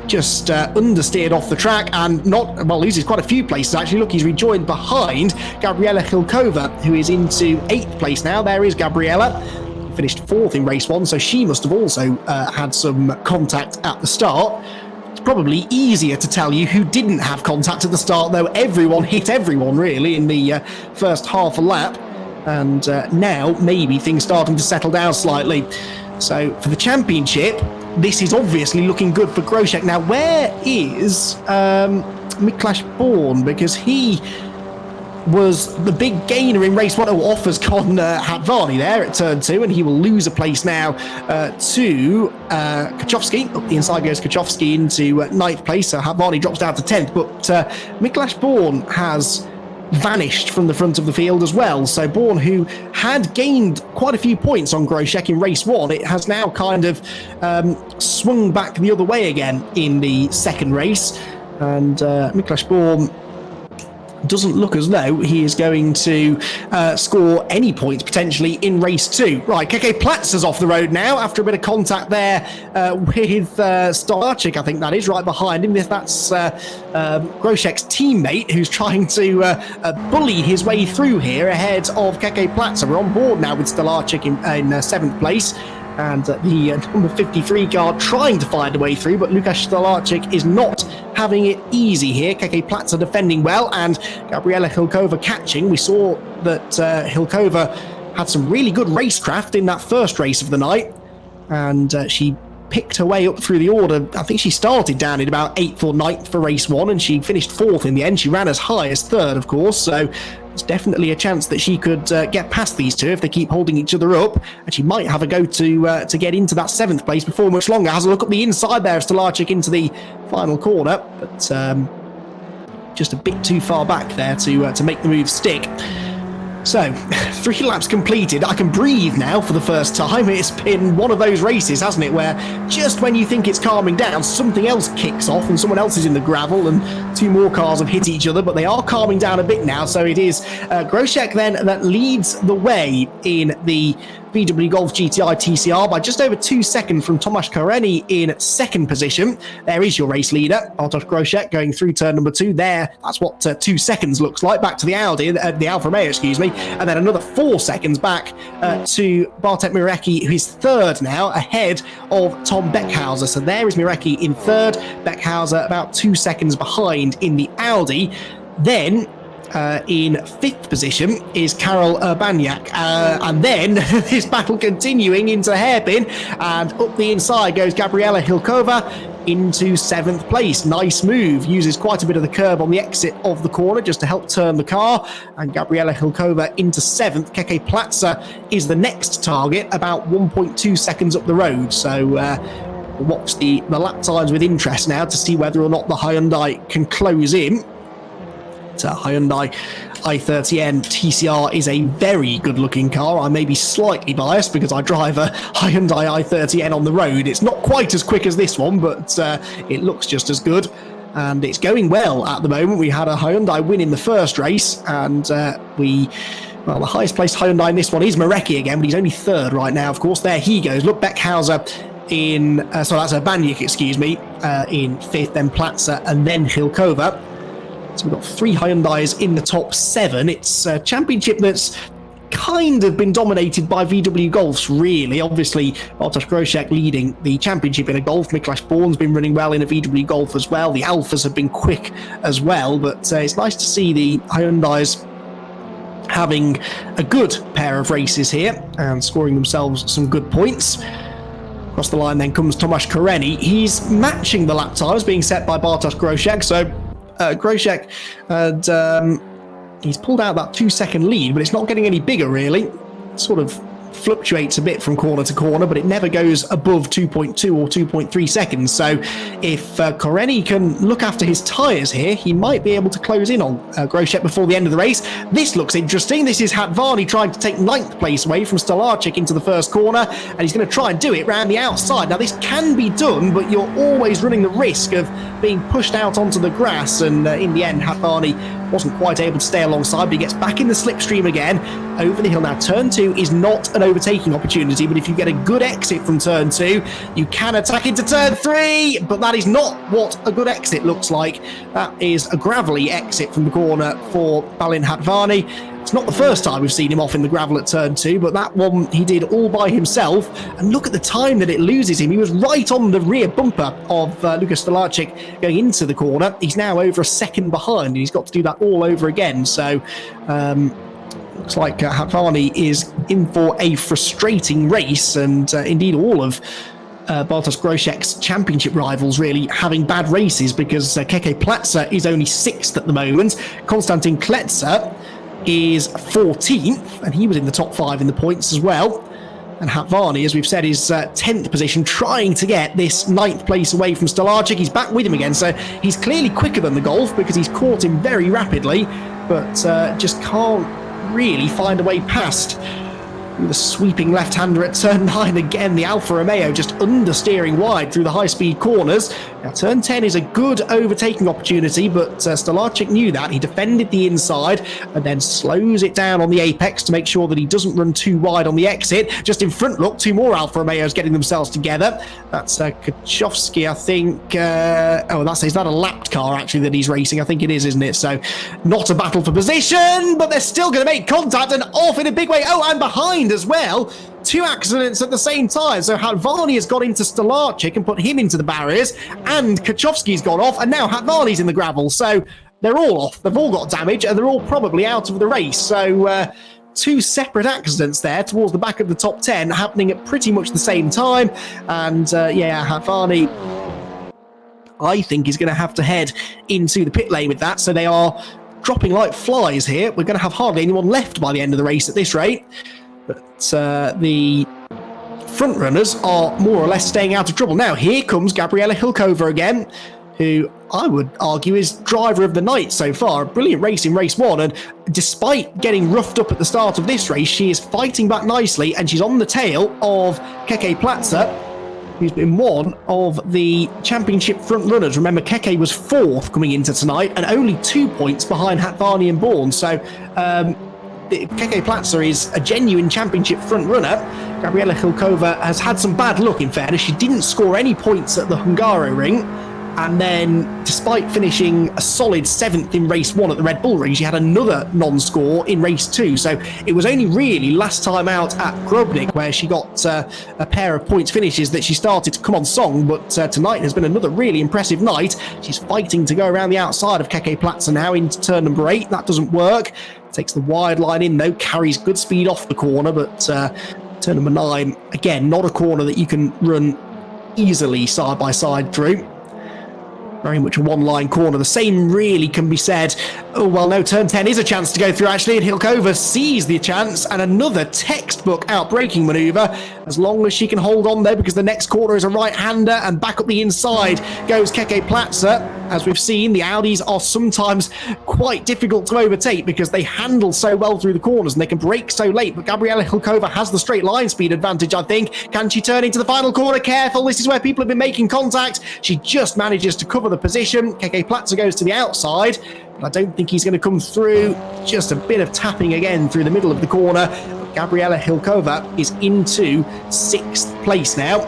Speaker 1: just understeered off the track and loses quite a few places actually. Look, he's rejoined behind Gabriela Hilkova, who is into 8th place now. There is Gabriela. Finished 4th in race 1, so she must have also had some contact at the start. It's probably easier to tell you who didn't have contact at the start, though. Everyone hit everyone really in the first half a lap, and now maybe things starting to settle down slightly. So for the championship, this is obviously looking good for Groshek. Now, where is Miklas Born? Because he was the big gainer in race 1. Off has gone Hatvani there at turn 2, and he will lose a place now to Kachowski. Up the inside goes Kachowski into 9th place, so Hatvani drops down to 10th, but Miklas Born has vanished from the front of the field as well. So Born, who had gained quite a few points on Groshek in race 1, it has now kind of swung back the other way again in the second race, and Miklas Born doesn't look as though he is going to score any points potentially in race 2. Right, Keke Platzer's off the road now after a bit of contact there with Stolarczyk, I think that is, right behind him. That's Groshek's teammate who's trying to bully his way through here ahead of Keke Platzer. We're on board now with Stolarczyk in 7th place. And the number 53 car trying to find a way through, but Lukasz Stolarczyk is not having it easy here. Keke Platzer defending well, and Gabriela Hilkova catching. We saw that Hilkova had some really good racecraft in that first race of the night, and she picked her way up through the order. I think she started down in about 8th or 9th for race 1, and she finished 4th in the end. She ran as high as 3rd, of course, so it's definitely a chance that she could get past these two if they keep holding each other up, and she might have a go to get into that 7th place before much longer. Has a look up the inside there of Stolarczyk into the final corner, but just a bit too far back there to make the move stick. So, 3 laps completed. I can breathe now for the first time. It's been one of those races, hasn't it, where just when you think it's calming down, something else kicks off and someone else is in the gravel and 2 more cars have hit each other, but they are calming down a bit now. So it is Grosjean then that leads the way in the VW Golf GTI TCR by just over 2 seconds from Tomasz Koreni in second position. There is your race leader, Bartosz Grosjean, going through turn number 2 there. That's what 2 seconds looks like. Back to the the Alfa Romeo, excuse me, and then another 4 seconds back to Bartek Mirecki, who is third now, ahead of Tom Beckhauser. So there is Mirecki in third, Beckhauser about 2 seconds behind in the Audi. Then in fifth position is Karol Urbaniak, and then this battle continuing into the hairpin, and up the inside goes Gabriela Hilkova into 7th place. Nice move, uses quite a bit of the curb on the exit of the corner just to help turn the car, and Gabriela Hilkova into 7th. Keke Platzer is the next target, about 1.2 seconds up the road. So we'll watch the lap times with interest now to see whether or not the Hyundai can close in. Hyundai i30N TCR is a very good looking car. I may be slightly biased because I drive a Hyundai i30N on the road. It's not quite as quick as this one, but it looks just as good, and it's going well at the moment. We had a Hyundai win in the first race, and the highest placed Hyundai in this one is Mirecki again, but he's only third right now. Of course, there he goes. Look, Beckhauser in that's Urbaniak, excuse me, in 5th, then Platzer, and then Hilkova. So we've got 3 Hyundais in the top 7. It's a championship that's kind of been dominated by VW Golfs, really. Obviously, Bartosz Grosjean leading the championship in a Golf. Miklas Born's been running well in a VW Golf as well. The Alphas have been quick as well, but it's nice to see the Hyundais having a good pair of races here and scoring themselves some good points. Across the line then comes Tomasz Koreni. He's matching the lap times being set by Bartosz Grosjean, so Grosjean, and he's pulled out that 2 second lead, but it's not getting any bigger really. It sort of fluctuates a bit from corner to corner, but it never goes above 2.2 or 2.3 seconds. So if Koreni can look after his tyres here, he might be able to close in on Grosjean before the end of the race. This looks interesting. This is Hatvani trying to take 9th place away from Stolarczyk into the first corner, and he's going to try and do it round the outside. Now this can be done, but you're always running the risk of being pushed out onto the grass, and in the end Hatvani wasn't quite able to stay alongside, but he gets back in the slipstream again over the hill. Now turn 2 is not an overtaking opportunity, but if you get a good exit from turn 2, you can attack into turn 3, but that is not what a good exit looks like. That is a gravelly exit from the corner for Balin Hatvani. It's not the first time we've seen him off in the gravel at turn 2, but that one he did all by himself. And look at the time that it loses him. He was right on the rear bumper of Lukas Stolarczyk going into the corner. He's now over a second behind, and he's got to do that all over again. So looks like Hatvani is in for a frustrating race, and indeed all of Bartosz Grosjean's championship rivals really having bad races, because Keke Platzer is only 6th at the moment. Konstantin Kletzer is 14th, and he was in the top 5 in the points as well. And Hatvani, as we've said, is 10th position, trying to get this 9th place away from Stolarczyk. He's back with him again, so he's clearly quicker than the Golf because he's caught him very rapidly, but just can't really find a way past. The sweeping left-hander at turn 9 again. The Alfa Romeo just understeering wide through the high-speed corners. Now turn 10 is a good overtaking opportunity, but Stolarczyk knew that. He defended the inside and then slows it down on the apex to make sure that he doesn't run too wide on the exit. Just in front, look, 2 more Alfa Romeos getting themselves together. That's Kachowski, I think. Is that a lapped car actually that he's racing? I think it is, isn't it? So not a battle for position, but they're still going to make contact and off in a big way. Oh, and behind as well. 2 accidents at the same time. So Hatvani has got into Stolarczyk and put him into the barriers, and Kachowski's gone off, and now Hatvani's in the gravel. So they're all off. They've all got damage, and they're all probably out of the race. So 2 separate accidents there towards the back of the top 10 happening at pretty much the same time. And Hatvani, I think, is going to have to head into the pit lane with that. So they are dropping like flies here. We're going to have hardly anyone left by the end of the race at this rate. But the front runners are more or less staying out of trouble. Now here comes Gabriela Hilkova again, who I would argue is driver of the night so far. A brilliant race in race 1, and despite getting roughed up at the start of this race, she is fighting back nicely, and she's on the tail of Keke Platzer, who's been one of the championship front runners. Remember, Keke was 4th coming into tonight and only 2 points behind Hatvani and Bourne. So Keke Platzer is a genuine championship front runner. Gabriela Hilkova has had some bad luck, in fairness. She didn't score any points at the Hungaroring, and then despite finishing a solid 7th in race 1 at the Red Bull Ring, she had another non-score in race 2. So it was only really last time out at Grobnik where she got a pair of points finishes that she started to come on song, but tonight has been another really impressive night. She's fighting to go around the outside of Keke Platzer now into turn number 8. That doesn't work. Takes the wide line in though, carries good speed off the corner, but turn number 9, again, not a corner that you can run easily side by side through. Very much a one-line corner. The same really can be said. Oh, well, no, turn 10 is a chance to go through, actually, and Hilkova sees the chance, and another textbook out-braking manoeuvre, as long as she can hold on there, because the next corner is a right-hander, and back up the inside goes Keke Platzer. As we've seen, the Audis are sometimes quite difficult to overtake because they handle so well through the corners and they can brake so late, but Gabriela Hilkova has the straight line speed advantage, I think. Can she turn into the final corner? Careful, this is where people have been making contact. She just manages to cover the position. Keke Platzer goes to the outside, but I don't think he's going to come through. Just a bit of tapping again through the middle of the corner. But Gabriela Hilkova is into 6th place now.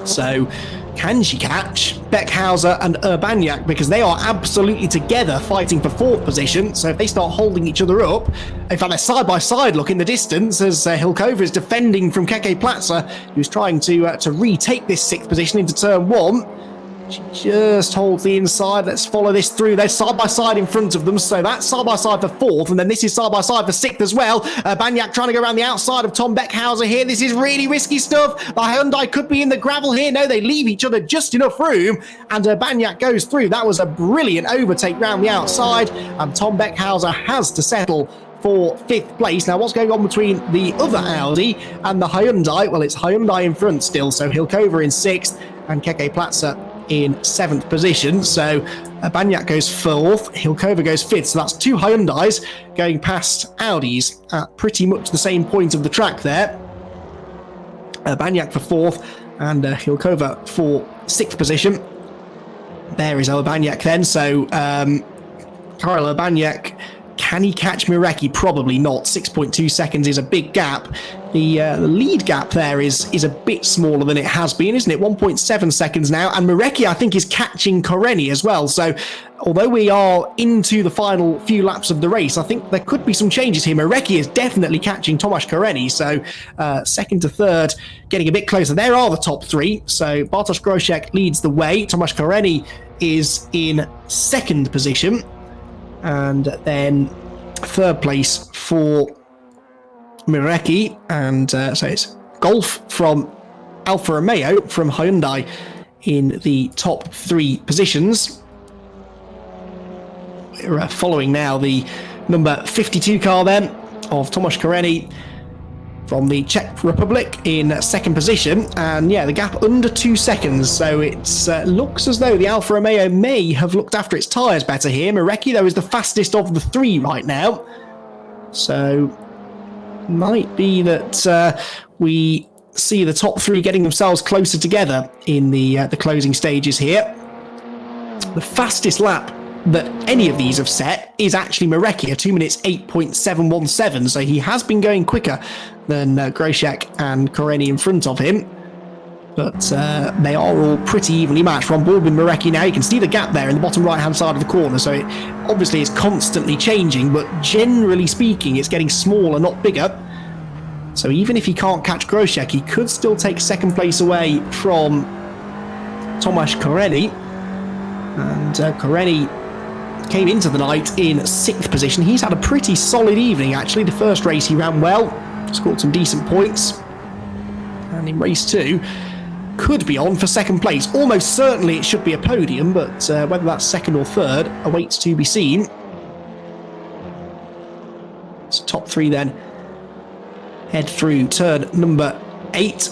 Speaker 1: So can she catch Beckhauser and Urbaniak? Because they are absolutely together fighting for 4th position. So if they start holding each other up, in fact, they're side by side look in the distance as Hilkova is defending from Keke Platzer, who's trying to retake this 6th position into turn 1. She just holds the inside. Let's follow this through. They're side by side in front of them. So that's side by side for 4th. And then this is side by side for 6th as well. Banyak trying to go around the outside of Tom Beckhauser here. This is really risky stuff. The Hyundai could be in the gravel here. No, they leave each other just enough room. And Banyak goes through. That was a brilliant overtake round the outside. And Tom Beckhauser has to settle for 5th place. Now, what's going on between the other Audi and the Hyundai? Well, it's Hyundai in front still. So Hilkova in 6th and Keke Platzer in 7th position. So Banyak goes 4th, Hilkova goes 5th. So that's 2 Hyundais going past Audis at pretty much the same point of the track there. Banyak for 4th and Hilkova for 6th position. There is Banyak then. So Karel Banyak, can he catch Mireki? Probably not. 6.2 seconds is a big gap. The lead gap there is a bit smaller than it has been, isn't it? 1.7 seconds now. And Mireki, I think, is catching Koreni as well. So although we are into the final few laps of the race, I think there could be some changes here. Mireki is definitely catching Tomasz Koreni. So 2nd to 3rd, getting a bit closer. There are the top 3. So Bartosz Grosek leads the way. Tomasz Koreni is in 2nd position. And then 3rd place for Mireki, and so it's Golf from Alfa Romeo from Hyundai in the top 3 positions. We're following now the number 52 car then of Tomasz Koreni from the Czech Republic in 2nd position, and yeah, the gap under 2 seconds, so it looks as though the Alfa Romeo may have looked after its tyres better here. Mireki, though, is the fastest of the 3 right now, so might be that we see the top 3 getting themselves closer together in the closing stages here. The fastest lap that any of these have set is actually Mireki, a 2 minutes 8.717, so he has been going quicker than Grosek and Koreni in front of him, but they are all pretty evenly matched. We're on board with Mireki now. You can see the gap there in the bottom right hand side of the corner, so it obviously is constantly changing, but generally speaking it's getting smaller, not bigger. So even if he can't catch Grosek, he could still take 2nd place away from Tomasz Koreni, and Koreni came into the night in 6th position. He's had a pretty solid evening, actually. The first race he ran well, scored some decent points, and in race 2 could be on for 2nd place. Almost certainly it should be a podium, but whether that's 2nd or 3rd awaits to be seen. So top 3 then head through turn number 8.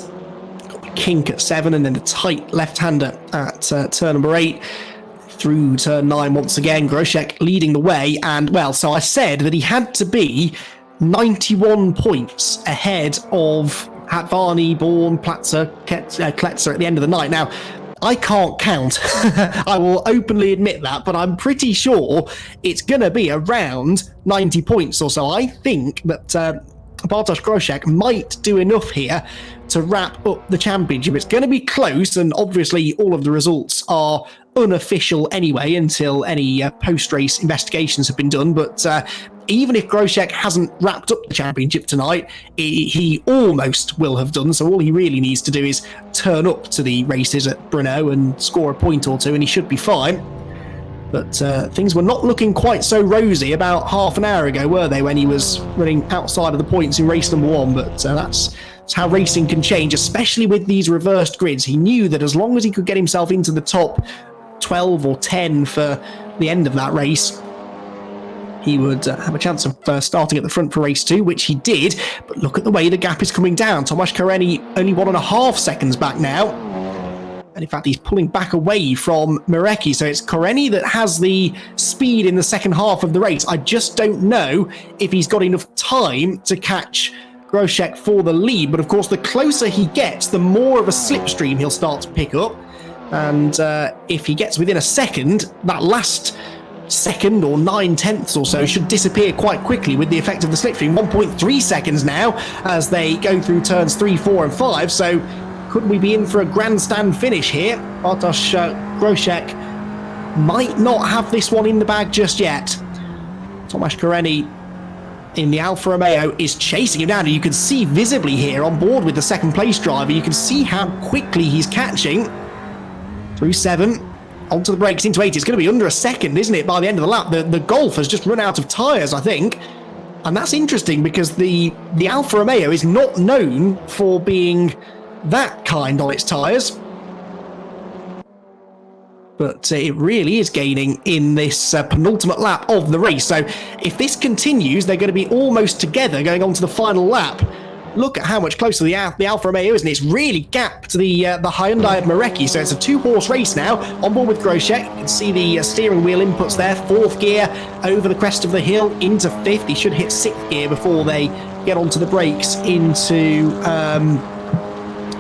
Speaker 1: Got the kink at 7, and then the tight left-hander at turn number 8. through turn 9 once again. Grosek leading the way, and well, so I said that he had to be 91 points ahead of Hatvani, Born, Platzer, Kletzer at the end of the night. Now, I can't count. I will openly admit that, but I'm pretty sure it's going to be around 90 points or so. I think that Bartosz Grosek might do enough here to wrap up the championship. It's going to be close, and obviously all of the results are unofficial anyway until any post-race investigations have been done, but even if Grosek hasn't wrapped up the championship tonight, he almost will have done, so all he really needs to do is turn up to the races at Brno and score a point or two and he should be fine. But things were not looking quite so rosy about half an hour ago, were they, when he was running outside of the points in race number 1, but that's how racing can change, especially with these reversed grids. He knew that as long as he could get himself into the top 12 or 10 for the end of that race, he would have a chance of starting at the front for race 2, which he did. But look at the way the gap is coming down. Tomasz Kareni only 1.5 seconds back now. And in fact, he's pulling back away from Marecki. So it's Kareni that has the speed in the second half of the race. I just don't know if he's got enough time to catch Grosek for the lead. But of course, the closer he gets, the more of a slipstream he'll start to pick up. And if he gets within a second, that last second or 9/10 or so should disappear quite quickly with the effect of the slipstream. 1.3 seconds now as they go through turns 3, 4 and 5. So could we be in for a grandstand finish here? Bartosz Grosek might not have this one in the bag just yet. Tomasz Kareni in the Alfa Romeo is chasing him down, and you can see visibly here on board with the second place driver, you can see how quickly he's catching through 7 onto the brakes into 8. It's going to be under a second, isn't it, by the end of the lap? The Golf has just run out of tyres, I think. And that's interesting because the Alfa Romeo is not known for being that kind on its tyres. But it really is gaining in this penultimate lap of the race. So if this continues, they're going to be almost together going on to the final lap. Look at how much closer the Alfa Romeo is, and it's really gapped the Hyundai of Marecki. So it's a 2-horse race now. On board with Grosek, you can see the steering wheel inputs there. 4th gear over the crest of the hill into 5th. He should hit 6th gear before they get onto the brakes into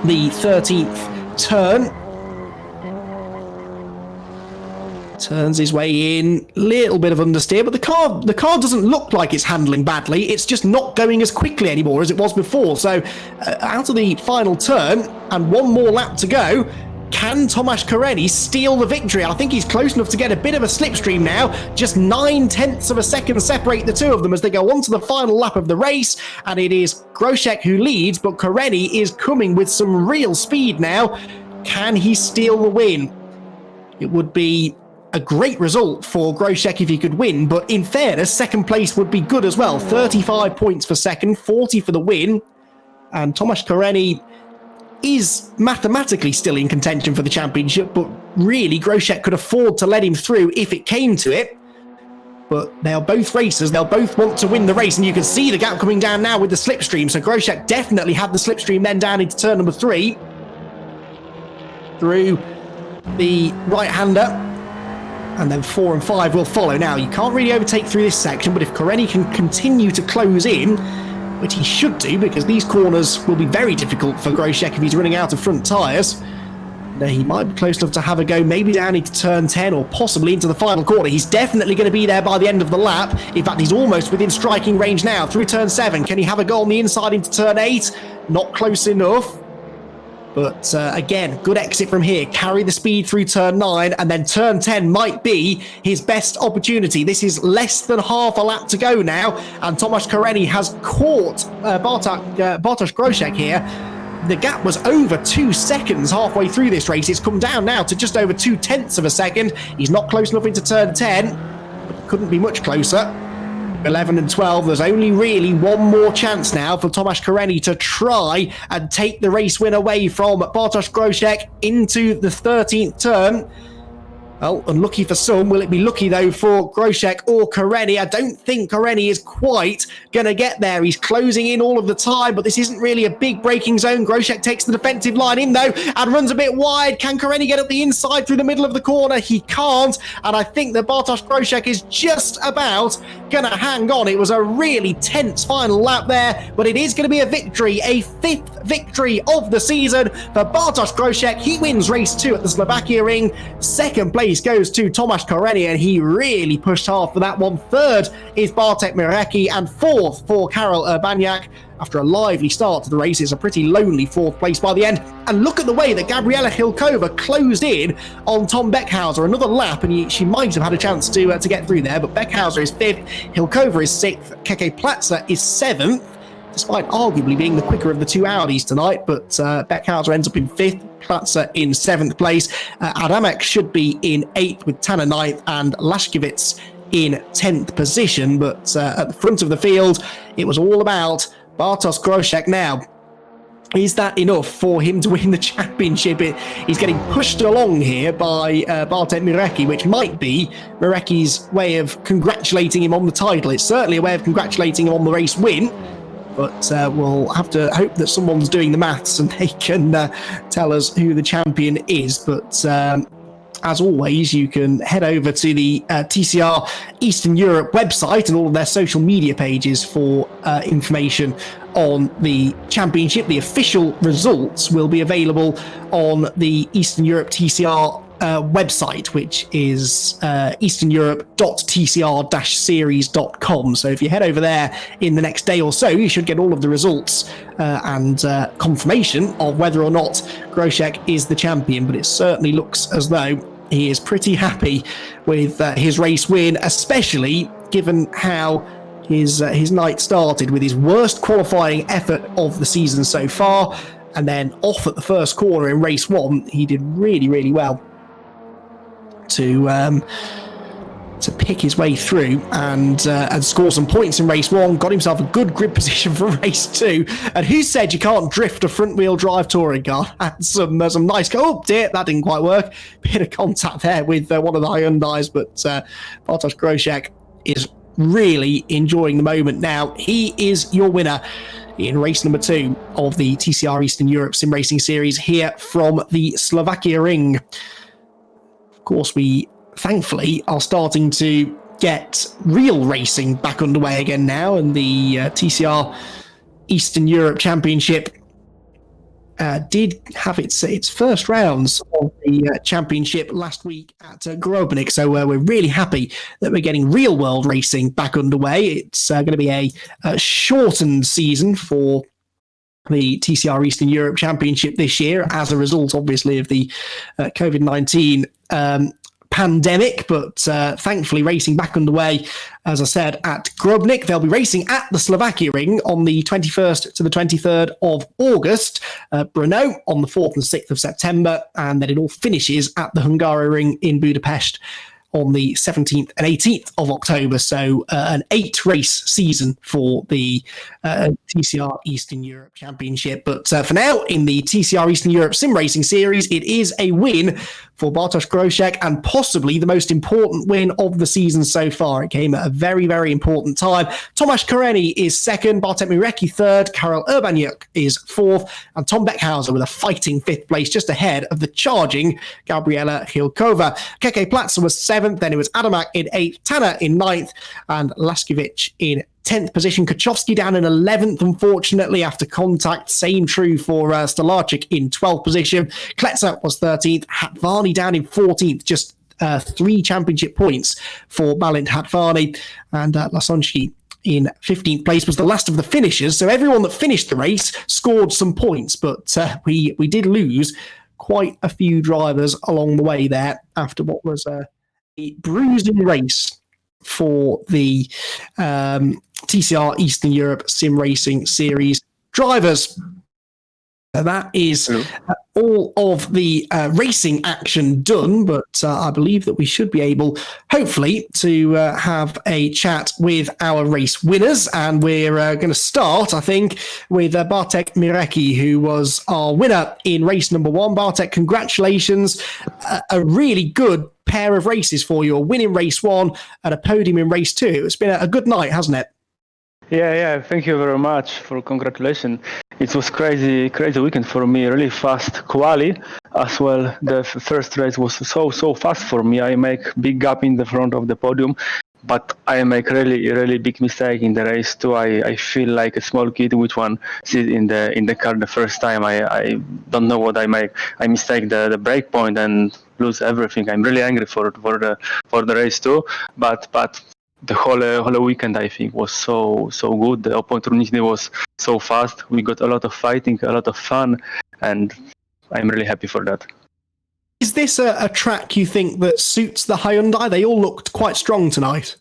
Speaker 1: the 13th turn. Turns his way in, little bit of understeer, but the car doesn't look like it's handling badly. It's just not going as quickly anymore as it was before. So out of the final turn and one more lap to go, can Tomasz Kareni steal the victory? I think he's close enough to get a bit of a slipstream now. Just 9/10 of a second separate the two of them as they go on to the final lap of the race. And it is Grosek who leads, but Kareni is coming with some real speed now. Can he steal the win? It would be a great result for Grosek if he could win, but in fairness, second place would be good as well. 35 points for second, 40 for the win. And Tomasz Kareni is mathematically still in contention for the championship, but really Grosek could afford to let him through if it came to it. But they are both racers, they'll both want to win the race, and you can see the gap coming down now with the slipstream. So Grosek definitely had the slipstream then down into turn number 3 through the right-hander. And then 4 and 5 will follow. Now, you can't really overtake through this section, but if Kareni can continue to close in, which he should do, because these corners will be very difficult for Grosek if he's running out of front tyres, he might be close enough to have a go, maybe down into turn 10 or possibly into the final corner. He's definitely going to be there by the end of the lap. In fact, he's almost within striking range now through turn 7. Can he have a go on the inside into turn 8? Not close enough. But again, good exit from here. Carry the speed through turn 9, and then turn 10 might be his best opportunity. This is less than half a lap to go now, and Tomasz Kareni has caught Bartosz Grosek here. The gap was over 2 seconds halfway through this race. It's come down now to just over 0.2 of a second. He's not close enough into turn 10, but couldn't be much closer. 11 and 12, there's only really one more chance now for Tomasz Kareni to try and take the race win away from Bartosz Grosek into the 13th turn. Well, unlucky for some. Will it be lucky, though, for Groshek or Kareni? I don't think Kareni is quite going to get there. He's closing in all of the time, but this isn't really a big braking zone. Groshek takes the defensive line in, though, and runs a bit wide. Can Kareni get up the inside through the middle of the corner? He can't, and I think that Bartosz Groshek is just about going to hang on. It was a really tense final lap there, but it is going to be a victory, a 5th victory of the season for Bartosz Groshek. He wins race 2 at the Slovakiaring. Second place goes to Tomasz Kareni, and he really pushed hard for that one. Third is Bartek Mirecki, and fourth for Karol Urbaniak. After a lively start to the race, it's a pretty lonely 4th place by the end. And look at the way that Gabriela Hilkova closed in on Tom Beckhauser. Another lap, and she might have had a chance to get through there, but Beckhauser is 5th, Hilkova is 6th, Keke Platzer is 7th, despite arguably being the quicker of the two Audis tonight, but Beckhauser ends up in 5th, Platzer in 7th place. Adamek should be in 8th with Tanner 9th, and Lashkevitz in 10th position. But at the front of the field, it was all about Bartosz Groshek. Now, is that enough for him to win the championship? He's getting pushed along here by Bartek Mirecki, which might be Mirecki's way of congratulating him on the title. It's certainly a way of congratulating him on the race win. But we'll have to hope that someone's doing the maths and they can tell us who the champion is. But as always, you can head over to the TCR Eastern Europe website and all of their social media pages for information on the championship. The official results will be available on the Eastern Europe TCR website, which is easterneurope.tcr-series.com. So if you head over there in the next day or so, you should get all of the results and confirmation of whether or not Groshek is the champion. But it certainly looks as though he is pretty happy with his race win, especially given how his night started with his worst qualifying effort of the season so far, and then off at the first corner in race 1. He did really, really well to pick his way through and score some points in race 1. Got himself a good grid position for race 2. And who said you can't drift a front wheel drive touring car? Had some nice oh dear, that didn't quite work. Bit of contact there with one of the Hyundais, but Bartosz Groshek is really enjoying the moment now. He is your winner in race number 2 of the TCR Eastern Europe Sim Racing Series here from the Slovakiaring. Of course, we thankfully are starting to get real racing back underway again now, and the TCR Eastern Europe Championship did have its first rounds of the championship last week at Grobnik. So we're really happy that we're getting real world racing back underway. It's going to be a shortened season for the TCR Eastern Europe Championship this year as a result, obviously, of the COVID-19 pandemic, but thankfully racing back underway, as I said, at Grobnik. They'll be racing at the Slovakiaring on the 21st to the 23rd of August, Brno on the 4th and 6th of September, and then it all finishes at the Hungaroring in Budapest on the 17th and 18th of October. So an 8-race season for the TCR Eastern Europe Championship. But for now, in the TCR Eastern Europe Sim Racing Series, it is a win for Bartosz Groshek, and possibly the most important win of the season so far. It came at a very, very important time. Tomasz Kareni is 2nd, Bartek Mirecki 3rd, Karol Urbaniak is 4th, and Tom Beckhauser with a fighting 5th place, just ahead of the charging Gabriela Hilkova. Keke Platzer was 7th, then it was Adamek in 8th, Tanner in 9th, and Lashkevitz in 10th position. Kachowski down in 11th, unfortunately, after contact. Same true for Stolarczyk in 12th position. Kletzer was 13th. Hatvani down in 14th, just 3 championship points for Balint Hatvani. And Lasonski in 15th place was the last of the finishers. So everyone that finished the race scored some points, but we did lose quite a few drivers along the way there after what was a bruising race for the TCR Eastern Europe Sim Racing Series drivers. That is all of the racing action done, but I believe that we should be able, hopefully, to have a chat with our race winners. And we're going to start, I think, with Bartek Mirecki, who was our winner in race number 1. Bartek, congratulations. A really good pair of races for you, a win in race 1 and a podium in race 2. It's been a good night, hasn't it?
Speaker 2: Yeah. Thank you very much for congratulations. It was crazy weekend for me. Really fast quali as well. The first race was so fast for me. I make big gap in the front of the podium, but I make really big mistake in the race too. I feel like a small kid which one sit in the car the first time. I don't know what I make. I mistake the brake point and lose everything. I'm really angry for the race too. But the whole weekend I think was so good. The opportunity was so fast. We got a lot of fighting, a lot of fun, and I'm really happy for that.
Speaker 1: Is this a track you think that suits the Hyundai? They all looked quite strong tonight.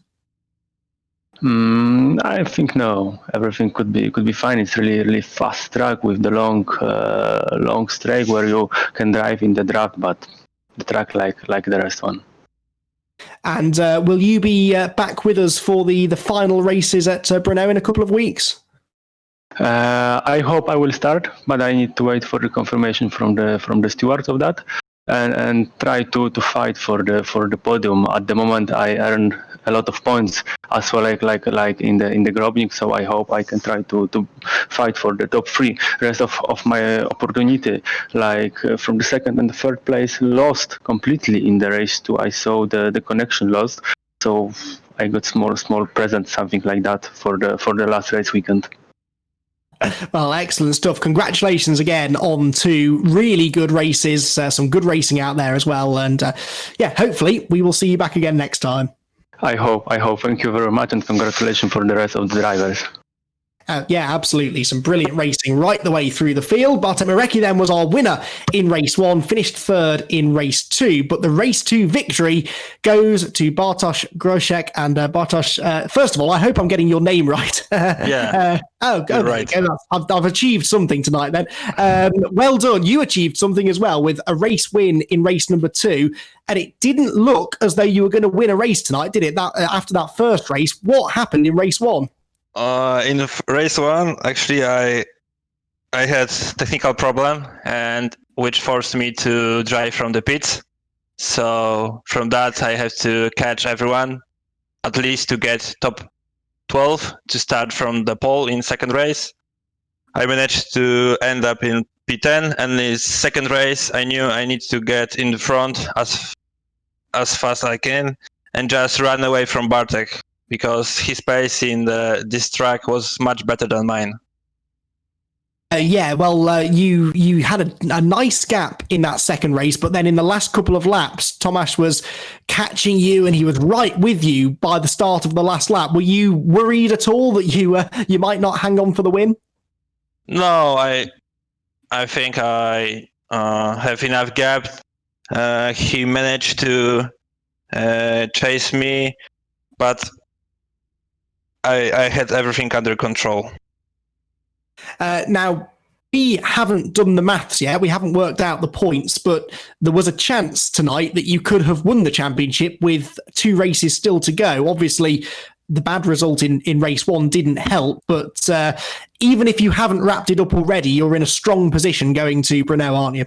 Speaker 2: I think no. Everything could be fine. It's really fast track with the long straight where you can drive in the draft, but the track like the rest one.
Speaker 1: And will you be back with us for the final races at Brno in a couple of weeks?
Speaker 2: I hope I will start, but I need to wait for the confirmation from the stewards of that, and try to fight for the podium. At the moment, I earned a lot of points as well, like in the Grobnik. So I hope I can try to fight for the top 3. Rest of my opportunity, from the second and the third place, lost completely in the race 2. I saw the connection lost, so I got small present, something like that for the last race weekend.
Speaker 1: Well, excellent stuff. Congratulations again on 2 really good races, some good racing out there as well. And hopefully we will see you back again next time.
Speaker 2: I hope. Thank you very much, and congratulations for the rest of the drivers.
Speaker 1: Yeah, absolutely. Some brilliant racing right the way through the field. Bartek Marecki then was our winner in race 1, finished 3rd in race 2. But the race 2 victory goes to Bartosz Groszek. And Bartosz, first of all, I hope I'm getting your name right.
Speaker 3: Yeah.
Speaker 1: Right. I've achieved something tonight then. Well done. You achieved something as well with a race win in race number 2. And it didn't look as though you were going to win a race tonight, did it? After that first race, what happened in race 1?
Speaker 3: In race 1, actually, I had technical problem, and which forced me to drive from the pits. So from that, I have to catch everyone, at least to get top 12 to start from the pole in second race. I managed to end up in P10, and in second race, I knew I need to get in the front as fast as I can and just run away from Bartek, because his pace in this track was much better than mine.
Speaker 1: You had a nice gap in that second race, but then in the last couple of laps, Tomasz was catching you and he was right with you by the start of the last lap. Were you worried at all that you might not hang on for the win?
Speaker 3: No, I think I have enough gap. He managed to chase me, but I had everything under control.
Speaker 1: Now, we haven't done the maths yet. We haven't worked out the points, but there was a chance tonight that you could have won the championship with 2 races still to go. Obviously, the bad result in race 1 didn't help, but even if you haven't wrapped it up already, you're in a strong position going to Brno, aren't you?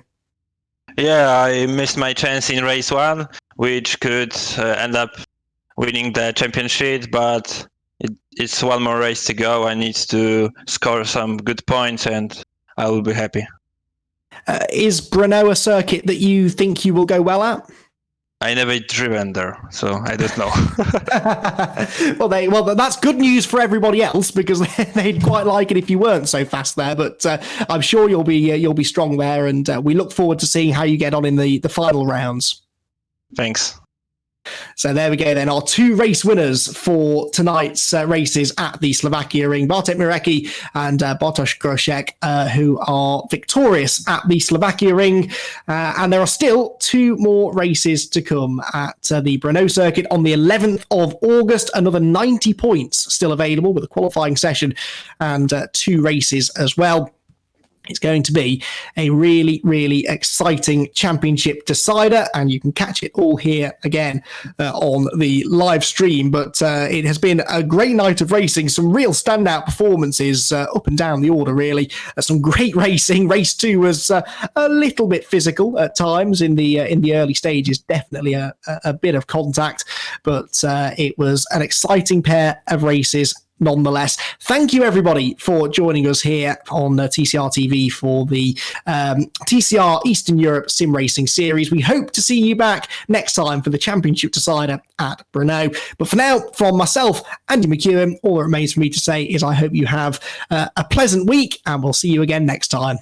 Speaker 3: Yeah, I missed my chance in race 1, which could end up winning the championship, but it's one more race to go. I need to score some good points and I will be happy.
Speaker 1: Is Brno a circuit that you think you will go well at?
Speaker 3: I never driven there, so I don't know.
Speaker 1: Well, that's good news for everybody else, because they'd quite like it if you weren't so fast there. But I'm sure you'll be strong there, and we look forward to seeing how you get on in the final rounds.
Speaker 3: Thanks.
Speaker 1: So there we go then, our 2 race winners for tonight's races at the Slovakiaring, Bartek Marecki and Bartosz Groszek, who are victorious at the Slovakiaring. And there are still 2 more races to come at the Brno circuit on the 11th of August. Another 90 points still available with a qualifying session and 2 races as well. It's going to be a really, really exciting championship decider, and you can catch it all here again on the live stream. But it has been a great night of racing, some real standout performances up and down the order, really. Some great racing. Race 2 was a little bit physical at times in the early stages, definitely a bit of contact, but it was an exciting pair of races nonetheless. Thank you everybody for joining us here on TCR TV for the TCR Eastern Europe Sim Racing Series. We hope to see you back next time for the championship decider at Brno. But for now, from myself, Andy McEwen, all that remains for me to say is I hope you have a pleasant week, and we'll see you again next time.